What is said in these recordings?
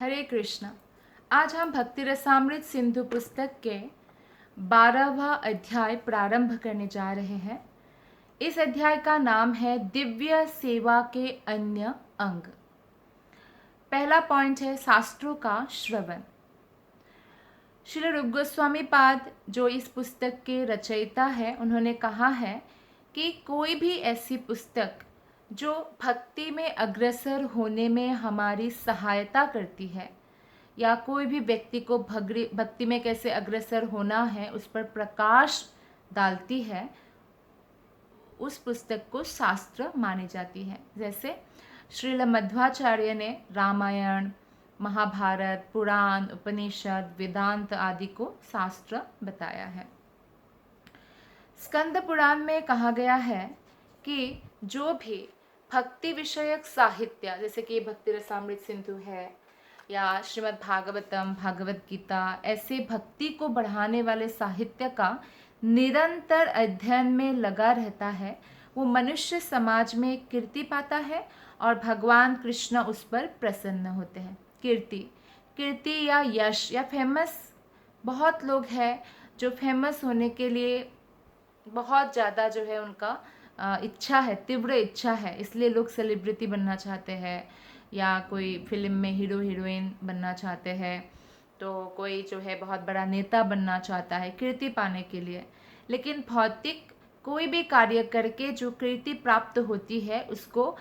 हरे कृष्णा। आज हम भक्ति रसामृत सिंधु पुस्तक के 12वां अध्याय प्रारंभ करने जा रहे हैं। इस अध्याय का नाम है दिव्य सेवा के अन्य अंग। पहला पॉइंट है शास्त्रों का श्रवण। श्री रूप गोस्वामी पाद जो इस पुस्तक के रचयिता है, उन्होंने कहा है कि कोई भी ऐसी पुस्तक जो भक्ति में अग्रसर होने में हमारी सहायता करती है या कोई भी व्यक्ति को भक्ति में कैसे अग्रसर होना है उस पर प्रकाश डालती है, उस पुस्तक को शास्त्र मानी जाती है। जैसे श्रील मध्वाचार्य ने रामायण, महाभारत, पुराण, उपनिषद, वेदांत आदि को शास्त्र बताया है। स्कंद पुराण में कहा गया है कि जो भी भक्ति विषयक साहित्य, जैसे कि भक्ति रसामृत सिंधु है या श्रीमद् भागवतम, भागवत गीता, ऐसे भक्ति को बढ़ाने वाले साहित्य का निरंतर अध्ययन में लगा रहता है, वो मनुष्य समाज में कीर्ति पाता है और भगवान कृष्ण उस पर प्रसन्न होते हैं। कीर्ति या यश या फेमस, बहुत लोग हैं जो फेमस होने के लिए बहुत ज़्यादा जो है उनका इच्छा है, तीव्र इच्छा है, इसलिए लोग सेलिब्रिटी बनना चाहते हैं या कोई फिल्म में हीरो हीरोइन बनना चाहते हैं, तो कोई जो है बहुत बड़ा नेता बनना चाहता है कीर्ति पाने के लिए। लेकिन भौतिक कोई भी कार्य करके जो कीर्ति प्राप्त होती है उसको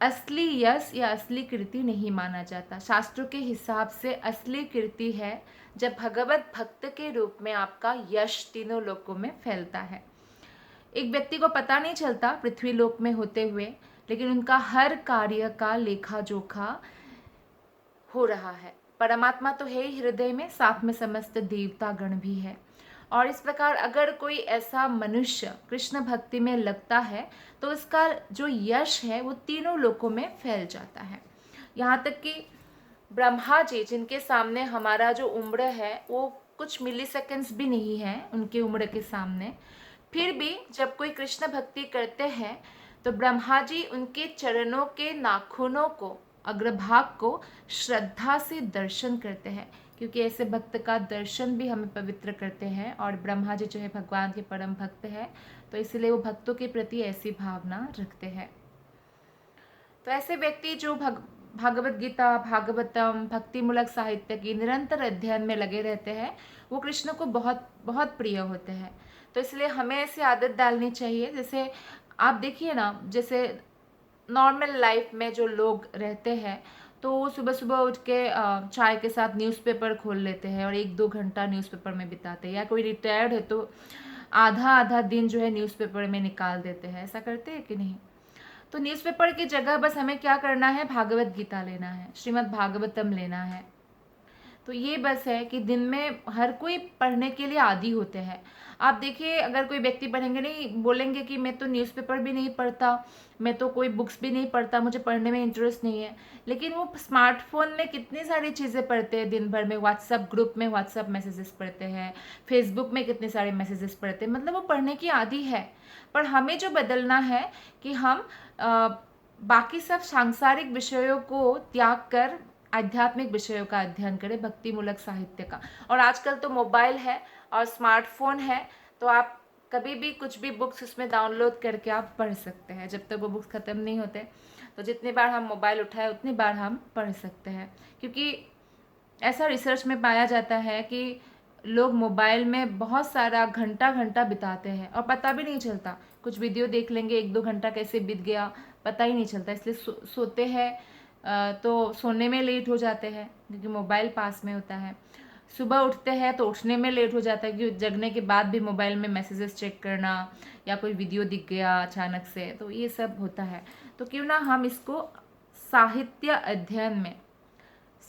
असली यश या असली कीर्ति नहीं माना जाता। शास्त्रों के हिसाब से असली कीर्ति है जब भगवत भक्त के रूप में आपका यश तीनों लोकों में फैलता है। एक व्यक्ति को पता नहीं चलता पृथ्वी लोक में होते हुए, लेकिन उनका हर कार्य का लेखा जोखा हो रहा है। परमात्मा तो है ही हृदय में, साथ में समस्त देवता गण भी है। और इस प्रकार अगर कोई ऐसा मनुष्य कृष्ण भक्ति में लगता है तो उसका जो यश है वो तीनों लोकों में फैल जाता है। यहाँ तक कि ब्रह्मा जी, जिनके सामने हमारा जो उम्र है वो कुछ मिली सेकेंड्स भी नहीं है उनकी उम्र के सामने, फिर भी जब कोई कृष्ण भक्ति करते हैं तो ब्रह्मा जी उनके चरणों के नाखूनों को, अग्रभाग को श्रद्धा से दर्शन करते हैं, क्योंकि ऐसे भक्त का दर्शन भी हमें पवित्र करते हैं। और ब्रह्मा जी जो है भगवान के परम भक्त है, तो इसलिए वो भक्तों के प्रति ऐसी भावना रखते हैं। तो ऐसे व्यक्ति जो भागवत गीता, भागवतम, भक्तिमूलक साहित्य की निरंतर अध्ययन में लगे रहते हैं, वो कृष्ण को बहुत बहुत प्रिय होते हैं। तो इसलिए हमें ऐसी आदत डालनी चाहिए। जैसे आप देखिए ना, जैसे नॉर्मल लाइफ में जो लोग रहते हैं तो वो सुबह सुबह उठ के चाय के साथ न्यूज़पेपर खोल लेते हैं और 1-2 घंटा न्यूज़पेपर में बिताते हैं। या कोई रिटायर्ड है तो आधा आधा दिन जो है न्यूज़पेपर में निकाल देते हैं। ऐसा करते हैं कि नहीं? तो न्यूज़पेपर की जगह बस हमें क्या करना है, भागवत गीता लेना है, श्रीमद् भागवतम लेना है। तो ये बस है कि दिन में हर कोई पढ़ने के लिए आदी होते हैं। आप देखिए, अगर कोई व्यक्ति पढ़ेंगे नहीं, बोलेंगे कि मैं तो न्यूज़पेपर भी नहीं पढ़ता, मैं तो कोई बुक्स भी नहीं पढ़ता, मुझे पढ़ने में इंटरेस्ट नहीं है, लेकिन वो स्मार्टफोन में कितनी सारी चीज़ें पढ़ते हैं दिन भर में। व्हाट्सअप ग्रुप में व्हाट्सअप मैसेजेस पढ़ते हैं, फेसबुक में कितने सारे मैसेजेस पढ़ते हैं, मतलब वो पढ़ने की आदी है। पर हमें जो बदलना है कि हम बाकी सब सांसारिक विषयों को त्याग कर आध्यात्मिक विषयों का अध्ययन करें, भक्तिमूलक साहित्य का। और आजकल तो मोबाइल है और स्मार्टफोन है, तो आप कभी भी कुछ भी बुक्स उसमें डाउनलोड करके आप पढ़ सकते हैं। जब तक वो बुक्स ख़त्म नहीं होते, तो जितनी बार हम मोबाइल उठाए उतनी बार हम पढ़ सकते हैं। क्योंकि ऐसा रिसर्च में पाया जाता है कि लोग मोबाइल में बहुत सारा घंटा घंटा बिताते हैं और पता भी नहीं चलता। कुछ वीडियो देख लेंगे, 1-2 घंटा कैसे बीत गया पता ही नहीं चलता। इसलिए सोते हैं तो सोने में लेट हो जाते हैं क्योंकि मोबाइल पास में होता है। सुबह उठते हैं तो उठने में लेट हो जाता है क्योंकि जगने के बाद भी मोबाइल में मैसेजेस चेक करना या कोई वीडियो दिख गया अचानक से, तो ये सब होता है। तो क्यों ना हम इसको साहित्य अध्ययन में,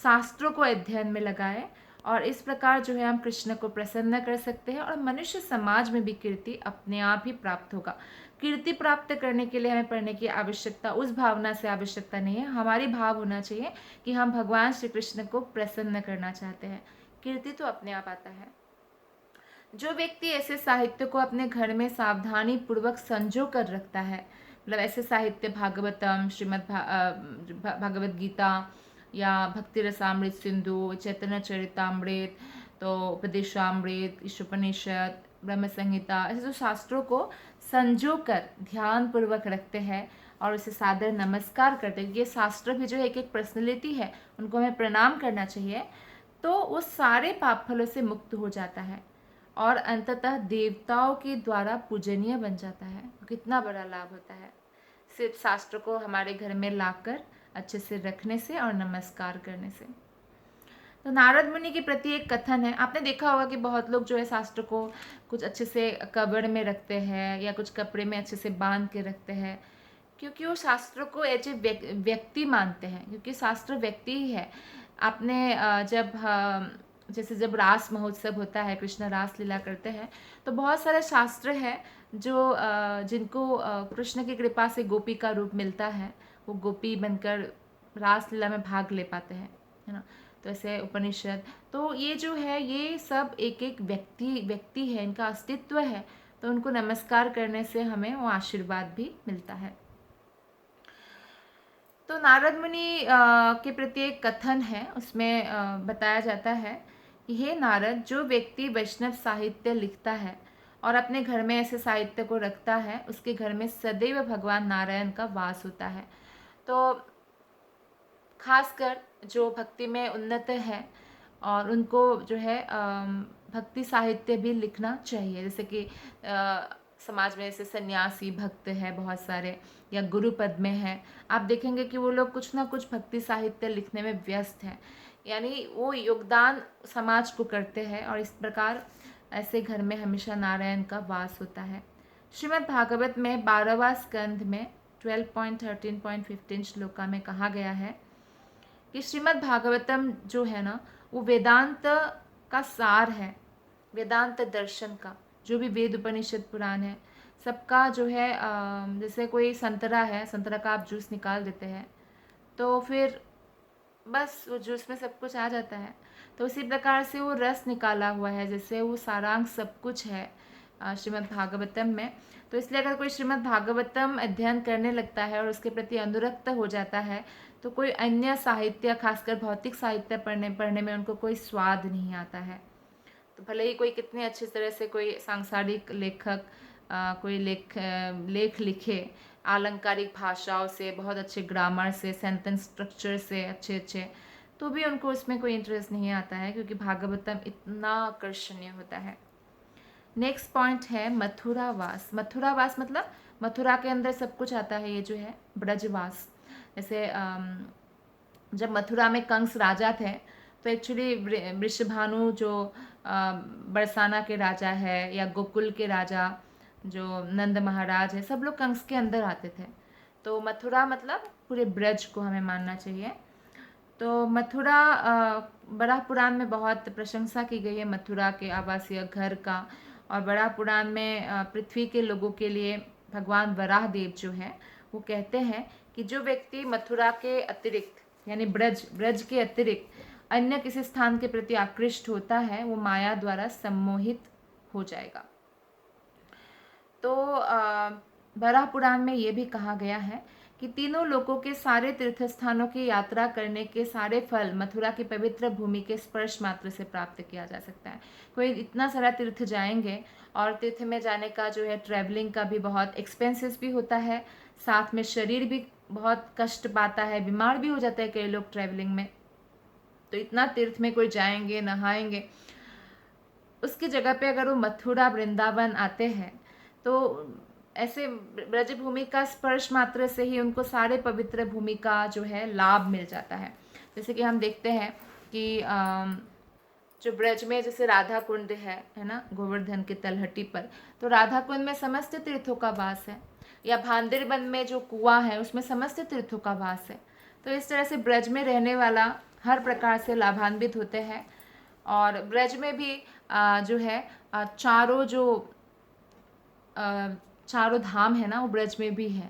शास्त्रों को अध्ययन में लगाए और इस प्रकार जो है हम कृष्ण को प्रसन्न कर सकते हैं और मनुष्य समाज में भी कीर्ति अपने आप ही प्राप्त होगा। कीर्ति प्राप्त करने के लिए हमें पढ़ने की आवश्यकता, उस भावना से आवश्यकता नहीं है। हमारी भाव होना चाहिए कि हम भगवान श्री कृष्ण को प्रसन्न करना चाहते हैं। कीर्ति तो अपने आप आता है। जो व्यक्ति ऐसे साहित्य को अपने घर में सावधानी पूर्वक संजो कर रखता है, मतलब ऐसे साहित्य भागवतम, श्रीमद् भागवत गीता, या भक्ति रसामृत सिंधु, चैतन्य चरितामृत, तो उपदेशामृत, ईशोपनिषद, ब्रह्म संहिता, ऐसे जो शास्त्रों को संजो कर ध्यान पूर्वक रखते हैं और उसे सादर नमस्कार करते हैं, ये शास्त्र भी जो है एक एक पर्सनैलिटी है, उनको हमें प्रणाम करना चाहिए, तो वो सारे पाप फलों से मुक्त हो जाता है और अंततः देवताओं के द्वारा पूजनीय बन जाता है। कितना बड़ा लाभ होता है सिर्फ शास्त्र को हमारे घर में लाकर अच्छे से रखने से और नमस्कार करने से। तो नारद मुनि के प्रति एक कथन है, आपने देखा होगा कि बहुत लोग जो है शास्त्र को कुछ अच्छे से कबड़ में रखते हैं या कुछ कपड़े में अच्छे से बांध के रखते हैं, क्योंकि वो शास्त्र को एज ए व्यक्ति मानते हैं, क्योंकि शास्त्र व्यक्ति ही है। आपने जैसे जब रास महोत्सव होता है, कृष्ण रास लीला करते हैं, तो बहुत सारे शास्त्र हैं जो जिनको कृष्ण की कृपा से गोपी का रूप मिलता है, वो गोपी बनकर रास लीला में भाग ले पाते हैं, है ना। तो ऐसे उपनिषद, तो ये जो है ये सब एक एक व्यक्ति है, इनका अस्तित्व है, तो उनको नमस्कार करने से हमें वो आशीर्वाद भी मिलता है। तो नारद मुनि के प्रति एक कथन है, उसमें बताया जाता है कि हे नारद, जो व्यक्ति वैष्णव साहित्य लिखता है और अपने घर में ऐसे साहित्य को रखता है, उसके घर में सदैव भगवान नारायण का वास होता है। तो खासकर जो भक्ति में उन्नत है और उनको जो है भक्ति साहित्य भी लिखना चाहिए, जैसे कि समाज में जैसे सन्यासी भक्त है बहुत सारे, या गुरु पद में है, आप देखेंगे कि वो लोग कुछ ना कुछ भक्ति साहित्य लिखने में व्यस्त हैं, यानी वो योगदान समाज को करते हैं, और इस प्रकार ऐसे घर में हमेशा नारायण का वास होता है। श्रीमद् भागवत में 12वां स्कंध में 12.13.15 श्लोका में कहा गया है कि श्रीमद् भागवतम जो है ना, वो वेदांत का सार है, वेदांत दर्शन का, जो भी वेद उपनिषद पुराण है सबका जो है जैसे कोई संतरा है, संतरा का आप जूस निकाल देते हैं तो फिर बस वो जूस में सब कुछ आ जाता है, तो उसी प्रकार से वो रस निकाला हुआ है, जैसे वो सारांश सब कुछ है श्रीमद् भागवतम में। तो इसलिए अगर कोई श्रीमद् भागवतम अध्ययन करने लगता है और उसके प्रति अनुरक्त हो जाता है, तो कोई अन्य साहित्य, खासकर भौतिक साहित्य पढ़ने में उनको कोई स्वाद नहीं आता है। तो भले ही कोई कितने अच्छी तरह से कोई सांसारिक लेखक कोई लेख लिखे, आलंकारिक भाषाओं से, बहुत अच्छे ग्रामर से, सेंटेंस स्ट्रक्चर से अच्छे, तो भी उनको उसमें कोई इंटरेस्ट नहीं आता है, क्योंकि भागवतम इतना आकर्षणीय होता है। नेक्स्ट पॉइंट है मथुरावास। मथुरावास मतलब मथुरा के अंदर सब कुछ आता है, ये जो है ब्रजवास। जैसे जब मथुरा में कंस राजा थे, तो एक्चुअली वृषभानु जो बरसाना के राजा है, या गोकुल के राजा जो नंद महाराज है, सब लोग कंस के अंदर आते थे। तो मथुरा मतलब पूरे ब्रज को हमें मानना चाहिए। तो मथुरा बड़ा पुराण में बहुत प्रशंसा की गई है मथुरा के आवासीय घर का, और बड़ा पुराण में पृथ्वी के लोगों के लिए भगवान वराह देव जो है वो कहते हैं कि जो व्यक्ति मथुरा के अतिरिक्त, यानी ब्रज के अतिरिक्त अन्य किसी स्थान के प्रति आकृष्ट होता है, वो माया द्वारा सम्मोहित हो जाएगा। तो वराह पुराण में ये भी कहा गया है कि तीनों लोकों के सारे तीर्थ स्थानों की यात्रा करने के सारे फल मथुरा की पवित्र भूमि के स्पर्श मात्र से प्राप्त किया जा सकता है। कोई इतना सारा तीर्थ जाएंगे, और तीर्थ में जाने का जो है ट्रैवलिंग का भी बहुत एक्सपेंसेस भी होता है, साथ में शरीर भी बहुत कष्ट पाता है, बीमार भी हो जाता है कई लोग ट्रैवलिंग में। तो इतना तीर्थ में कोई जाएंगे, नहाएंगे, उसकी जगह पे अगर वो मथुरा वृंदावन आते हैं, तो ऐसे ब्रजभूमि का स्पर्श मात्र से ही उनको सारे पवित्र भूमि का जो है लाभ मिल जाता है। जैसे कि हम देखते हैं कि जो ब्रज में जैसे राधा कुंड है ना, गोवर्धन के तलहटी पर, तो राधा कुंड में समस्त तीर्थों का वास है, या भांडिर वन में जो कुआं है उसमें समस्त तीर्थों का वास है। तो इस तरह से ब्रज में रहने वाला हर प्रकार से लाभान्वित होते हैं। और ब्रज में भी जो है चारों धाम है ना, वो ब्रज में भी है।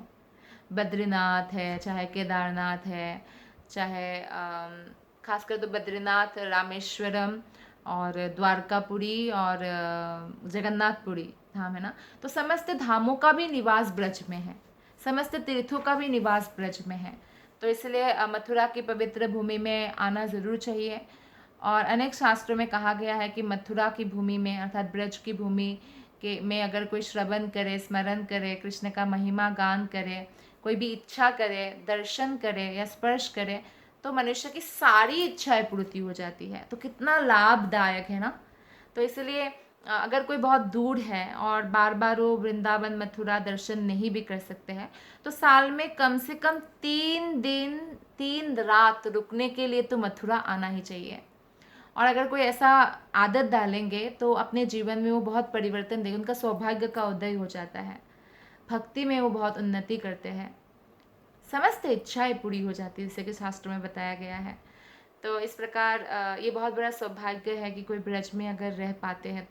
बद्रीनाथ है, चाहे केदारनाथ है, चाहे खासकर तो बद्रीनाथ, रामेश्वरम और द्वारकापुरी और जगन्नाथपुरी धाम है ना, तो समस्त धामों का भी निवास ब्रज में है, समस्त तीर्थों का भी निवास ब्रज में है। तो इसलिए मथुरा की पवित्र भूमि में आना ज़रूर चाहिए। और अनेक शास्त्रों में कहा गया है कि मथुरा की भूमि में अर्थात ब्रज की भूमि के में अगर कोई श्रवण करे, स्मरण करे, कृष्ण का महिमा गान करे, कोई भी इच्छा करे, दर्शन करे या स्पर्श करे, तो मनुष्य की सारी इच्छाएं पूर्ति हो जाती है। तो कितना लाभदायक है ना। तो इसलिए अगर कोई बहुत दूर है और बार बार वो वृंदावन मथुरा दर्शन नहीं भी कर सकते हैं, तो साल में कम से कम 3 दिन 3 रात रुकने के लिए तो मथुरा आना ही चाहिए। और अगर कोई ऐसा आदत डालेंगे तो अपने जीवन में वो बहुत परिवर्तन देंगे, उनका सौभाग्य का उदय हो जाता है, भक्ति में वो बहुत उन्नति करते हैं, समस्त इच्छाएं पूरी हो जाती है, जैसे कि शास्त्रों में बताया गया है। तो इस प्रकार ये बहुत बड़ा सौभाग्य है कि कोई ब्रज में अगर रह पाते हैं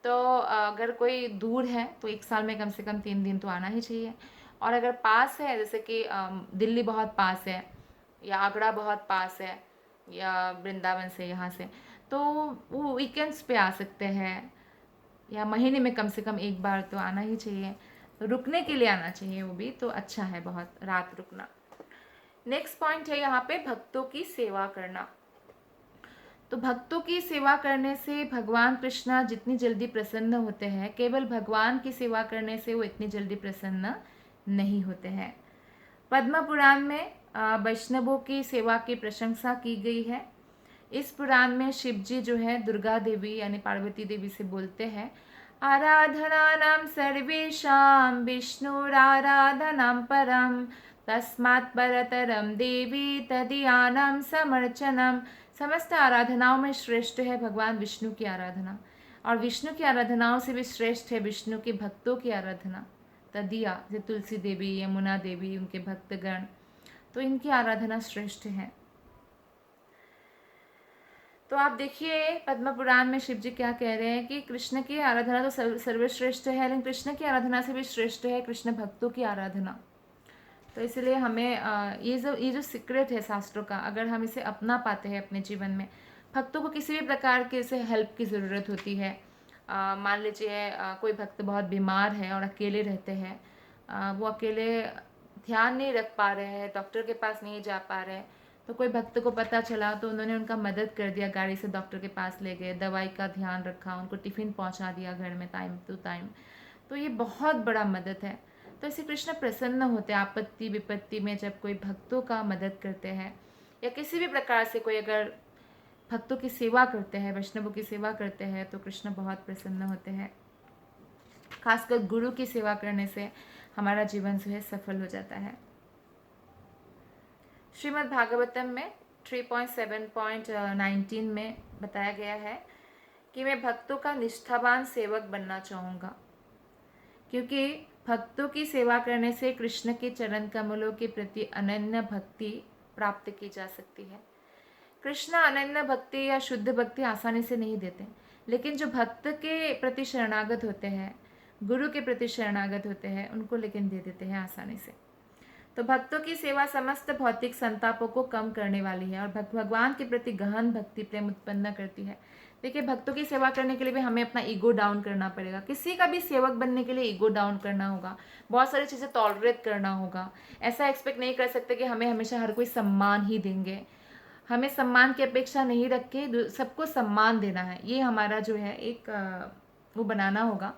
तो अगर कोई दूर है तो एक साल में कम से कम 3 दिन तो आना ही चाहिए। और अगर पास है, जैसे कि दिल्ली बहुत पास है या आगरा बहुत पास है या वृंदावन से यहाँ से, तो वो वीकेंड्स पे आ सकते हैं या महीने में कम से कम एक बार तो आना ही चाहिए। तो रुकने के लिए आना चाहिए, वो भी तो अच्छा है बहुत रात रुकना। नेक्स्ट पॉइंट है यहाँ पे भक्तों की सेवा करना। तो भक्तों की सेवा करने से भगवान कृष्णा जितनी जल्दी प्रसन्न होते हैं, केवल भगवान की सेवा करने से वो इतनी जल्दी प्रसन्न नहीं होते हैं। पद्म पुराण में वैष्णवों की सेवा की प्रशंसा की गई है। इस पुराण में शिव जी जो है दुर्गा देवी यानी पार्वती देवी से बोलते हैं, आराधनानां सर्वेषां विष्णुराराधनां परम तस्मात् परतरम देवी तदीयानां समर्चनम। समस्त आराधनाओं में श्रेष्ठ है भगवान विष्णु की आराधना, और विष्णु की आराधनाओं से भी श्रेष्ठ है विष्णु के भक्तों की आराधना। तदिया जैसे तुलसी देवी, यमुना देवी, उनके भक्तगण, तो इनकी आराधना श्रेष्ठ है। तो आप देखिए पद्म पुराण में शिव जी क्या कह रहे हैं कि कृष्ण की आराधना तो सर्वश्रेष्ठ है, लेकिन कृष्ण की आराधना से भी श्रेष्ठ है कृष्ण भक्तों की आराधना। तो इसलिए हमें ये जो सीक्रेट है शास्त्रों का, अगर हम इसे अपना पाते हैं अपने जीवन में, भक्तों को किसी भी प्रकार के इसे हेल्प की ज़रूरत होती है। मान लीजिए कोई भक्त बहुत बीमार है और अकेले रहते हैं, वो अकेले ध्यान नहीं रख पा रहे हैं, डॉक्टर के पास नहीं जा पा रहे हैं, तो कोई भक्त को पता चला तो उन्होंने उनका मदद कर दिया, गाड़ी से डॉक्टर के पास ले गए, दवाई का ध्यान रखा, उनको टिफ़िन पहुंचा दिया घर में टाइम टू टाइम, तो ये बहुत बड़ा मदद है। तो इसे कृष्ण प्रसन्न होते हैं आपत्ति विपत्ति में जब कोई भक्तों का मदद करते हैं, या किसी भी प्रकार से कोई अगर भक्तों की सेवा करते हैं, वैष्णवों की सेवा करते हैं, तो कृष्ण बहुत प्रसन्न होते हैं। खासकर गुरु की सेवा करने से हमारा जीवन जो है सफल हो जाता है। श्रीमद् भागवतम में 3.7.19 में बताया गया है कि मैं भक्तों का निष्ठावान सेवक बनना चाहूँगा, क्योंकि भक्तों की सेवा करने से कृष्ण के चरण कमलों के प्रति अनन्य भक्ति प्राप्त की जा सकती है। कृष्ण अनन्य भक्ति या शुद्ध भक्ति आसानी से नहीं देते, लेकिन जो भक्त के प्रति शरणागत होते हैं, गुरु के प्रति शरणागत होते हैं, उनको लेकिन दे देते हैं आसानी से। तो भक्तों की सेवा समस्त भौतिक संतापों को कम करने वाली है और भगवान के प्रति गहन भक्ति प्रेम उत्पन्न करती है। देखिए, भक्तों की सेवा करने के लिए भी हमें अपना ईगो डाउन करना पड़ेगा। किसी का भी सेवक बनने के लिए ईगो डाउन करना होगा, बहुत सारी चीज़ें टॉलरेट करना होगा। ऐसा एक्सपेक्ट नहीं कर सकते कि हमें हमेशा हर कोई सम्मान ही देंगे। हमें सम्मान की अपेक्षा नहीं रख के सबको सम्मान देना है। ये हमारा जो है एक वो बनाना होगा,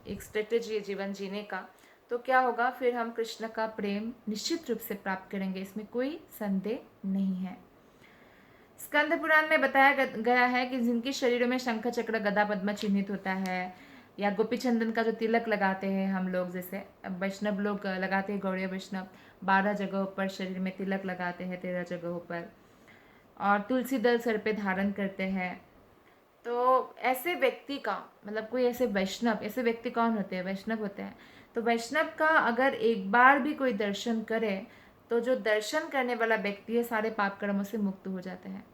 एक स्ट्रेटेजी जीवन जीने का। तो क्या होगा, फिर हम कृष्ण का प्रेम निश्चित रूप से प्राप्त करेंगे, इसमें कोई संदेह नहीं है। स्कंद पुराण में बताया गया है कि जिनके शरीरों में शंख चक्र गदा पद्म चिन्हित होता है, या गोपी चंदन का जो तिलक लगाते हैं हम लोग, जैसे वैष्णव लोग लगाते हैं, गौड़ीय वैष्णव 12 जगहों पर शरीर में तिलक लगाते हैं, 13 जगहों पर, और तुलसी दल सर पे धारण करते हैं। तो ऐसे व्यक्ति का मतलब कोई ऐसे वैष्णव, ऐसे व्यक्ति कौन होते हैं? वैष्णव होते हैं। तो वैष्णव का अगर एक बार भी कोई दर्शन करे तो जो दर्शन करने वाला व्यक्ति है सारे पाप कर्मों से मुक्त हो जाते हैं।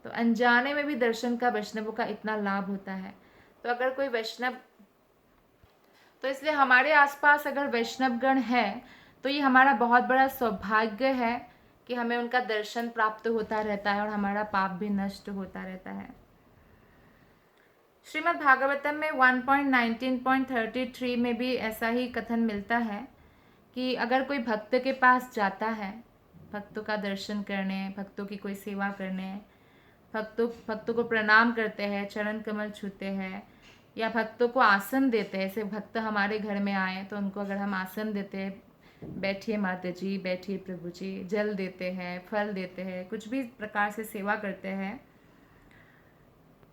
तो अनजाने में भी दर्शन का वैष्णवों का इतना लाभ होता है। तो अगर कोई वैष्णव, तो इसलिए हमारे आसपास अगर वैष्णवगण है तो ये हमारा बहुत बड़ा सौभाग्य है कि हमें उनका दर्शन प्राप्त होता रहता है और हमारा पाप भी नष्ट होता रहता है। श्रीमद् भागवतम में 1.19.33 में भी ऐसा ही कथन मिलता है कि अगर कोई भक्त के पास जाता है, भक्तों का दर्शन करने, भक्तों की कोई सेवा करने, भक्तों को प्रणाम करते हैं, चरण कमल छूते हैं, या भक्तों को आसन देते हैं, जैसे भक्त हमारे घर में आए तो उनको अगर हम आसन देते हैं, बैठिए माता जी, बैठिए प्रभु जी, जल देते हैं, फल देते हैं, कुछ भी प्रकार से सेवा करते हैं,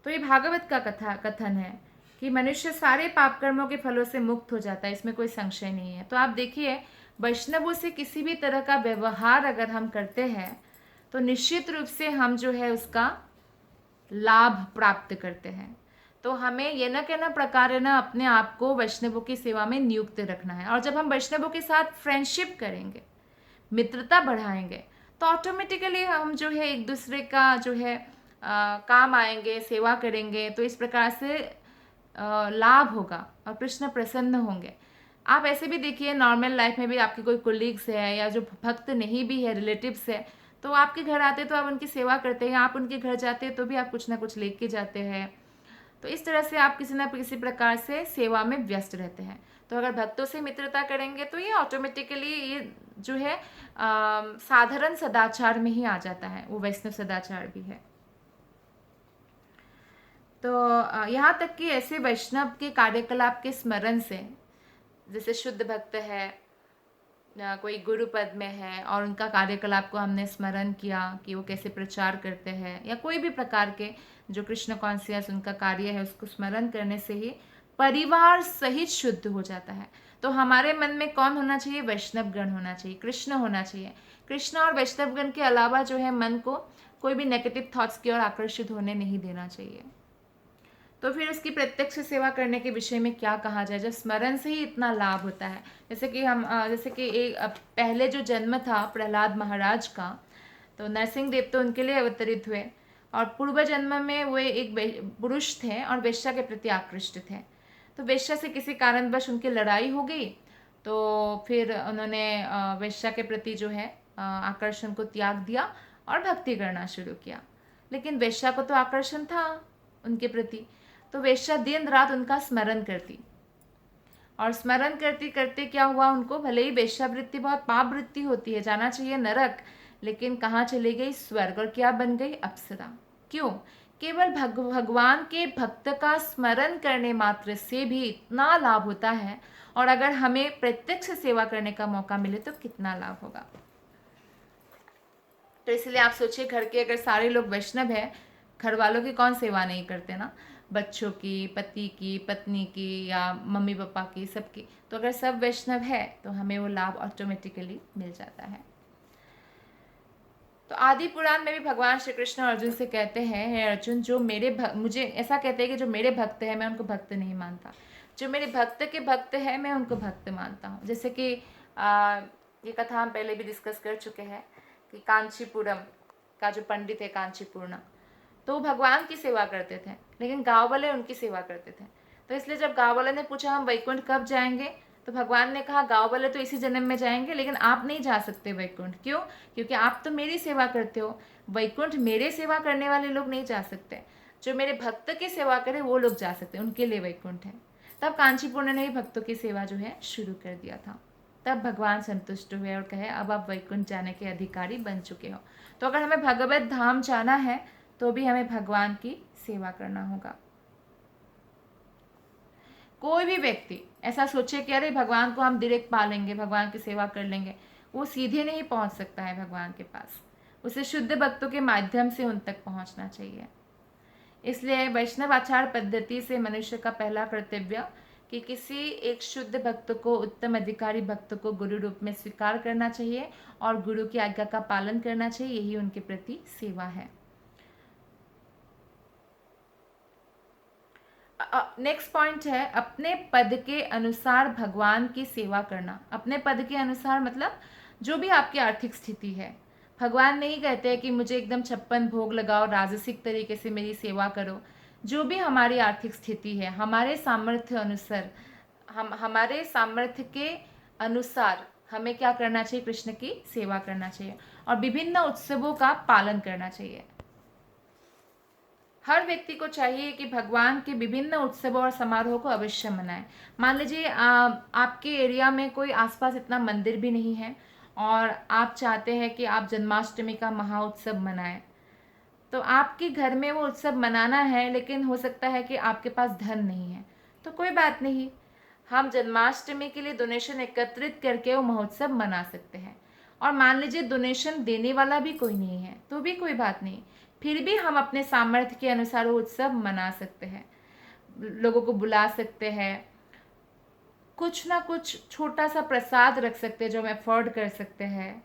तो ये भागवत का कथन है कि मनुष्य सारे पाप कर्मों के फलों से मुक्त हो जाता है, इसमें कोई संशय नहीं है। तो आप देखिए, वैष्णवों से किसी भी तरह का व्यवहार अगर हम करते हैं तो निश्चित रूप से हम जो है उसका लाभ प्राप्त करते हैं। तो हमें ये न कहना प्रकार है ना अपने आप को वैष्णवों की सेवा में नियुक्त रखना है। और जब हम वैष्णवों के साथ फ्रेंडशिप करेंगे, मित्रता बढ़ाएंगे, तो ऑटोमेटिकली हम जो है एक दूसरे का जो है काम आएंगे, सेवा करेंगे, तो इस प्रकार से लाभ होगा और कृष्ण प्रसन्न होंगे। आप ऐसे भी देखिए, नॉर्मल लाइफ में भी आपके कोई कोलीग्स है या जो भक्त नहीं भी है, रिलेटिव्स है, तो आपके घर आते तो आप उनकी सेवा करते हैं, आप उनके घर जाते हैं तो भी आप कुछ ना कुछ लेके जाते हैं। तो इस तरह से आप किसी न किसी प्रकार से सेवा में व्यस्त रहते हैं। तो अगर भक्तों से मित्रता करेंगे तो ये ऑटोमेटिकली ये जो है साधारण सदाचार में ही आ जाता है, वो वैष्णव सदाचार भी है। तो यहाँ तक कि ऐसे वैष्णव के कार्यकलाप के स्मरण से, जैसे शुद्ध भक्त है, कोई गुरु पद में है और उनका कार्यकलाप को हमने स्मरण किया कि वो कैसे प्रचार करते हैं, या कोई भी प्रकार के जो कृष्ण कॉन्शियस उनका कार्य है उसको स्मरण करने से ही परिवार सहित शुद्ध हो जाता है। तो हमारे मन में कौन होना चाहिए? वैष्णव गण होना चाहिए, कृष्ण होना चाहिए। कृष्ण और वैष्णव गण के अलावा जो है मन को कोई भी नेगेटिव थॉट्स की ओर आकर्षित होने नहीं देना चाहिए। तो फिर उसकी प्रत्यक्ष सेवा करने के विषय में क्या कहा जाए, जब स्मरण से ही इतना लाभ होता है। जैसे कि एक पहले जो जन्म था प्रहलाद महाराज का, तो नरसिंह देव तो उनके लिए अवतरित हुए, और पूर्व जन्म में वे एक पुरुष थे और वेश्या के प्रति आकृष्ट थे। तो वेश्या से किसी कारणवश उनकी लड़ाई हो गई, तो फिर उन्होंने वेश्या के प्रति जो है आकर्षण को त्याग दिया और भक्ति करना शुरू किया। लेकिन वेश्या को तो आकर्षण था उनके प्रति, तो वेश्या दिन रात उनका स्मरण करती, और स्मरण करते करते क्या हुआ, उनको भले ही वेश्यावृत्ति बहुत पाप वृत्ति होती है, जाना चाहिए नरक, लेकिन कहाँ चली गई? स्वर्ग। और क्या बन गई? अप्सरा। क्यों? केवल भगवान के भक्त का स्मरण करने मात्र से भी इतना लाभ होता है, और अगर हमें प्रत्यक्ष सेवा करने का मौका मिले तो कितना लाभ होगा। तो इसलिए आप सोचिए, घर के अगर सारे लोग वैष्णव है, घर वालों की कौन सेवा नहीं करते ना, बच्चों की, पति की, पत्नी की, या मम्मी पापा की, सबकी। तो अगर सब वैष्णव है तो हमें वो लाभ ऑटोमेटिकली मिल जाता है। तो आदि पुराण में भी भगवान श्री कृष्ण अर्जुन से कहते हैं, हे अर्जुन, जो मुझे ऐसा कहते हैं कि जो मेरे भक्त है मैं उनको भक्त नहीं मानता, जो मेरे भक्त के भक्त है मैं उनको भक्त मानता हूँ। जैसे कि ये कथा हम पहले भी डिस्कस कर चुके हैं कि कांचीपुरम का जो पंडित है कांचीपूर्ण, तो वो भगवान की सेवा करते थे, लेकिन गाँव वाले उनकी सेवा करते थे। तो इसलिए जब गाँव वाले ने पूछा हम वैकुंठ कब जाएंगे, तो भगवान ने कहा गाँव वाले तो इसी जन्म में जाएंगे, लेकिन आप नहीं जा सकते वैकुंठ। क्यों? क्योंकि आप तो मेरी सेवा करते हो, वैकुंठ मेरे सेवा करने वाले लोग नहीं जा सकते, जो मेरे भक्त की सेवा करे वो लोग जा सकते, उनके लिए वैकुंठ है। तब कांचीपुर्ण ने ही भक्तों की सेवा जो है शुरू कर दिया था। तब भगवान संतुष्ट हुए और कहे अब आप वैकुंठ जाने के अधिकारी बन चुके हो। तो अगर हमें भगवत धाम जाना है तो भी हमें भगवान की सेवा करना होगा। कोई भी व्यक्ति ऐसा सोचे कि अरे भगवान को हम डायरेक्ट पा लेंगे, भगवान की सेवा कर लेंगे, वो सीधे नहीं पहुंच सकता है भगवान के पास। उसे शुद्ध भक्तों के माध्यम से उन तक पहुंचना चाहिए। इसलिए वैष्णव आचार पद्धति से मनुष्य का पहला कर्तव्य कि किसी एक शुद्ध भक्त को, उत्तम अधिकारी भक्त को गुरु रूप में स्वीकार करना चाहिए और गुरु की आज्ञा का पालन करना चाहिए। यही उनके प्रति सेवा है। नेक्स्ट पॉइंट है अपने पद के अनुसार भगवान की सेवा करना। अपने पद के अनुसार मतलब जो भी आपकी आर्थिक स्थिति है। भगवान नहीं कहते हैं कि मुझे एकदम 56 भोग लगाओ, राजसिक तरीके से मेरी सेवा करो। जो भी हमारी आर्थिक स्थिति है, हमारे सामर्थ्य अनुसार, हमारे सामर्थ्य के अनुसार हमें क्या करना चाहिए? कृष्ण की सेवा करना चाहिए और विभिन्न उत्सवों का पालन करना चाहिए। हर व्यक्ति को चाहिए कि भगवान के विभिन्न उत्सवों और समारोह को अवश्य मनाएं। मान लीजिए आपके एरिया में कोई आसपास इतना मंदिर भी नहीं है और आप चाहते हैं कि आप जन्माष्टमी का महाउत्सव मनाएं, तो आपके घर में वो उत्सव मनाना है, लेकिन हो सकता है कि आपके पास धन नहीं है, तो कोई बात नहीं, हम जन्माष्टमी के लिए डोनेशन एकत्रित करके वो महोत्सव मना सकते हैं। और मान लीजिए डोनेशन देने वाला भी कोई नहीं है तो भी कोई बात नहीं, फिर भी हम अपने सामर्थ्य के अनुसार वो उत्सव मना सकते हैं, लोगों को बुला सकते हैं, कुछ ना कुछ छोटा सा प्रसाद रख सकते हैं जो हम अफोर्ड कर सकते हैं।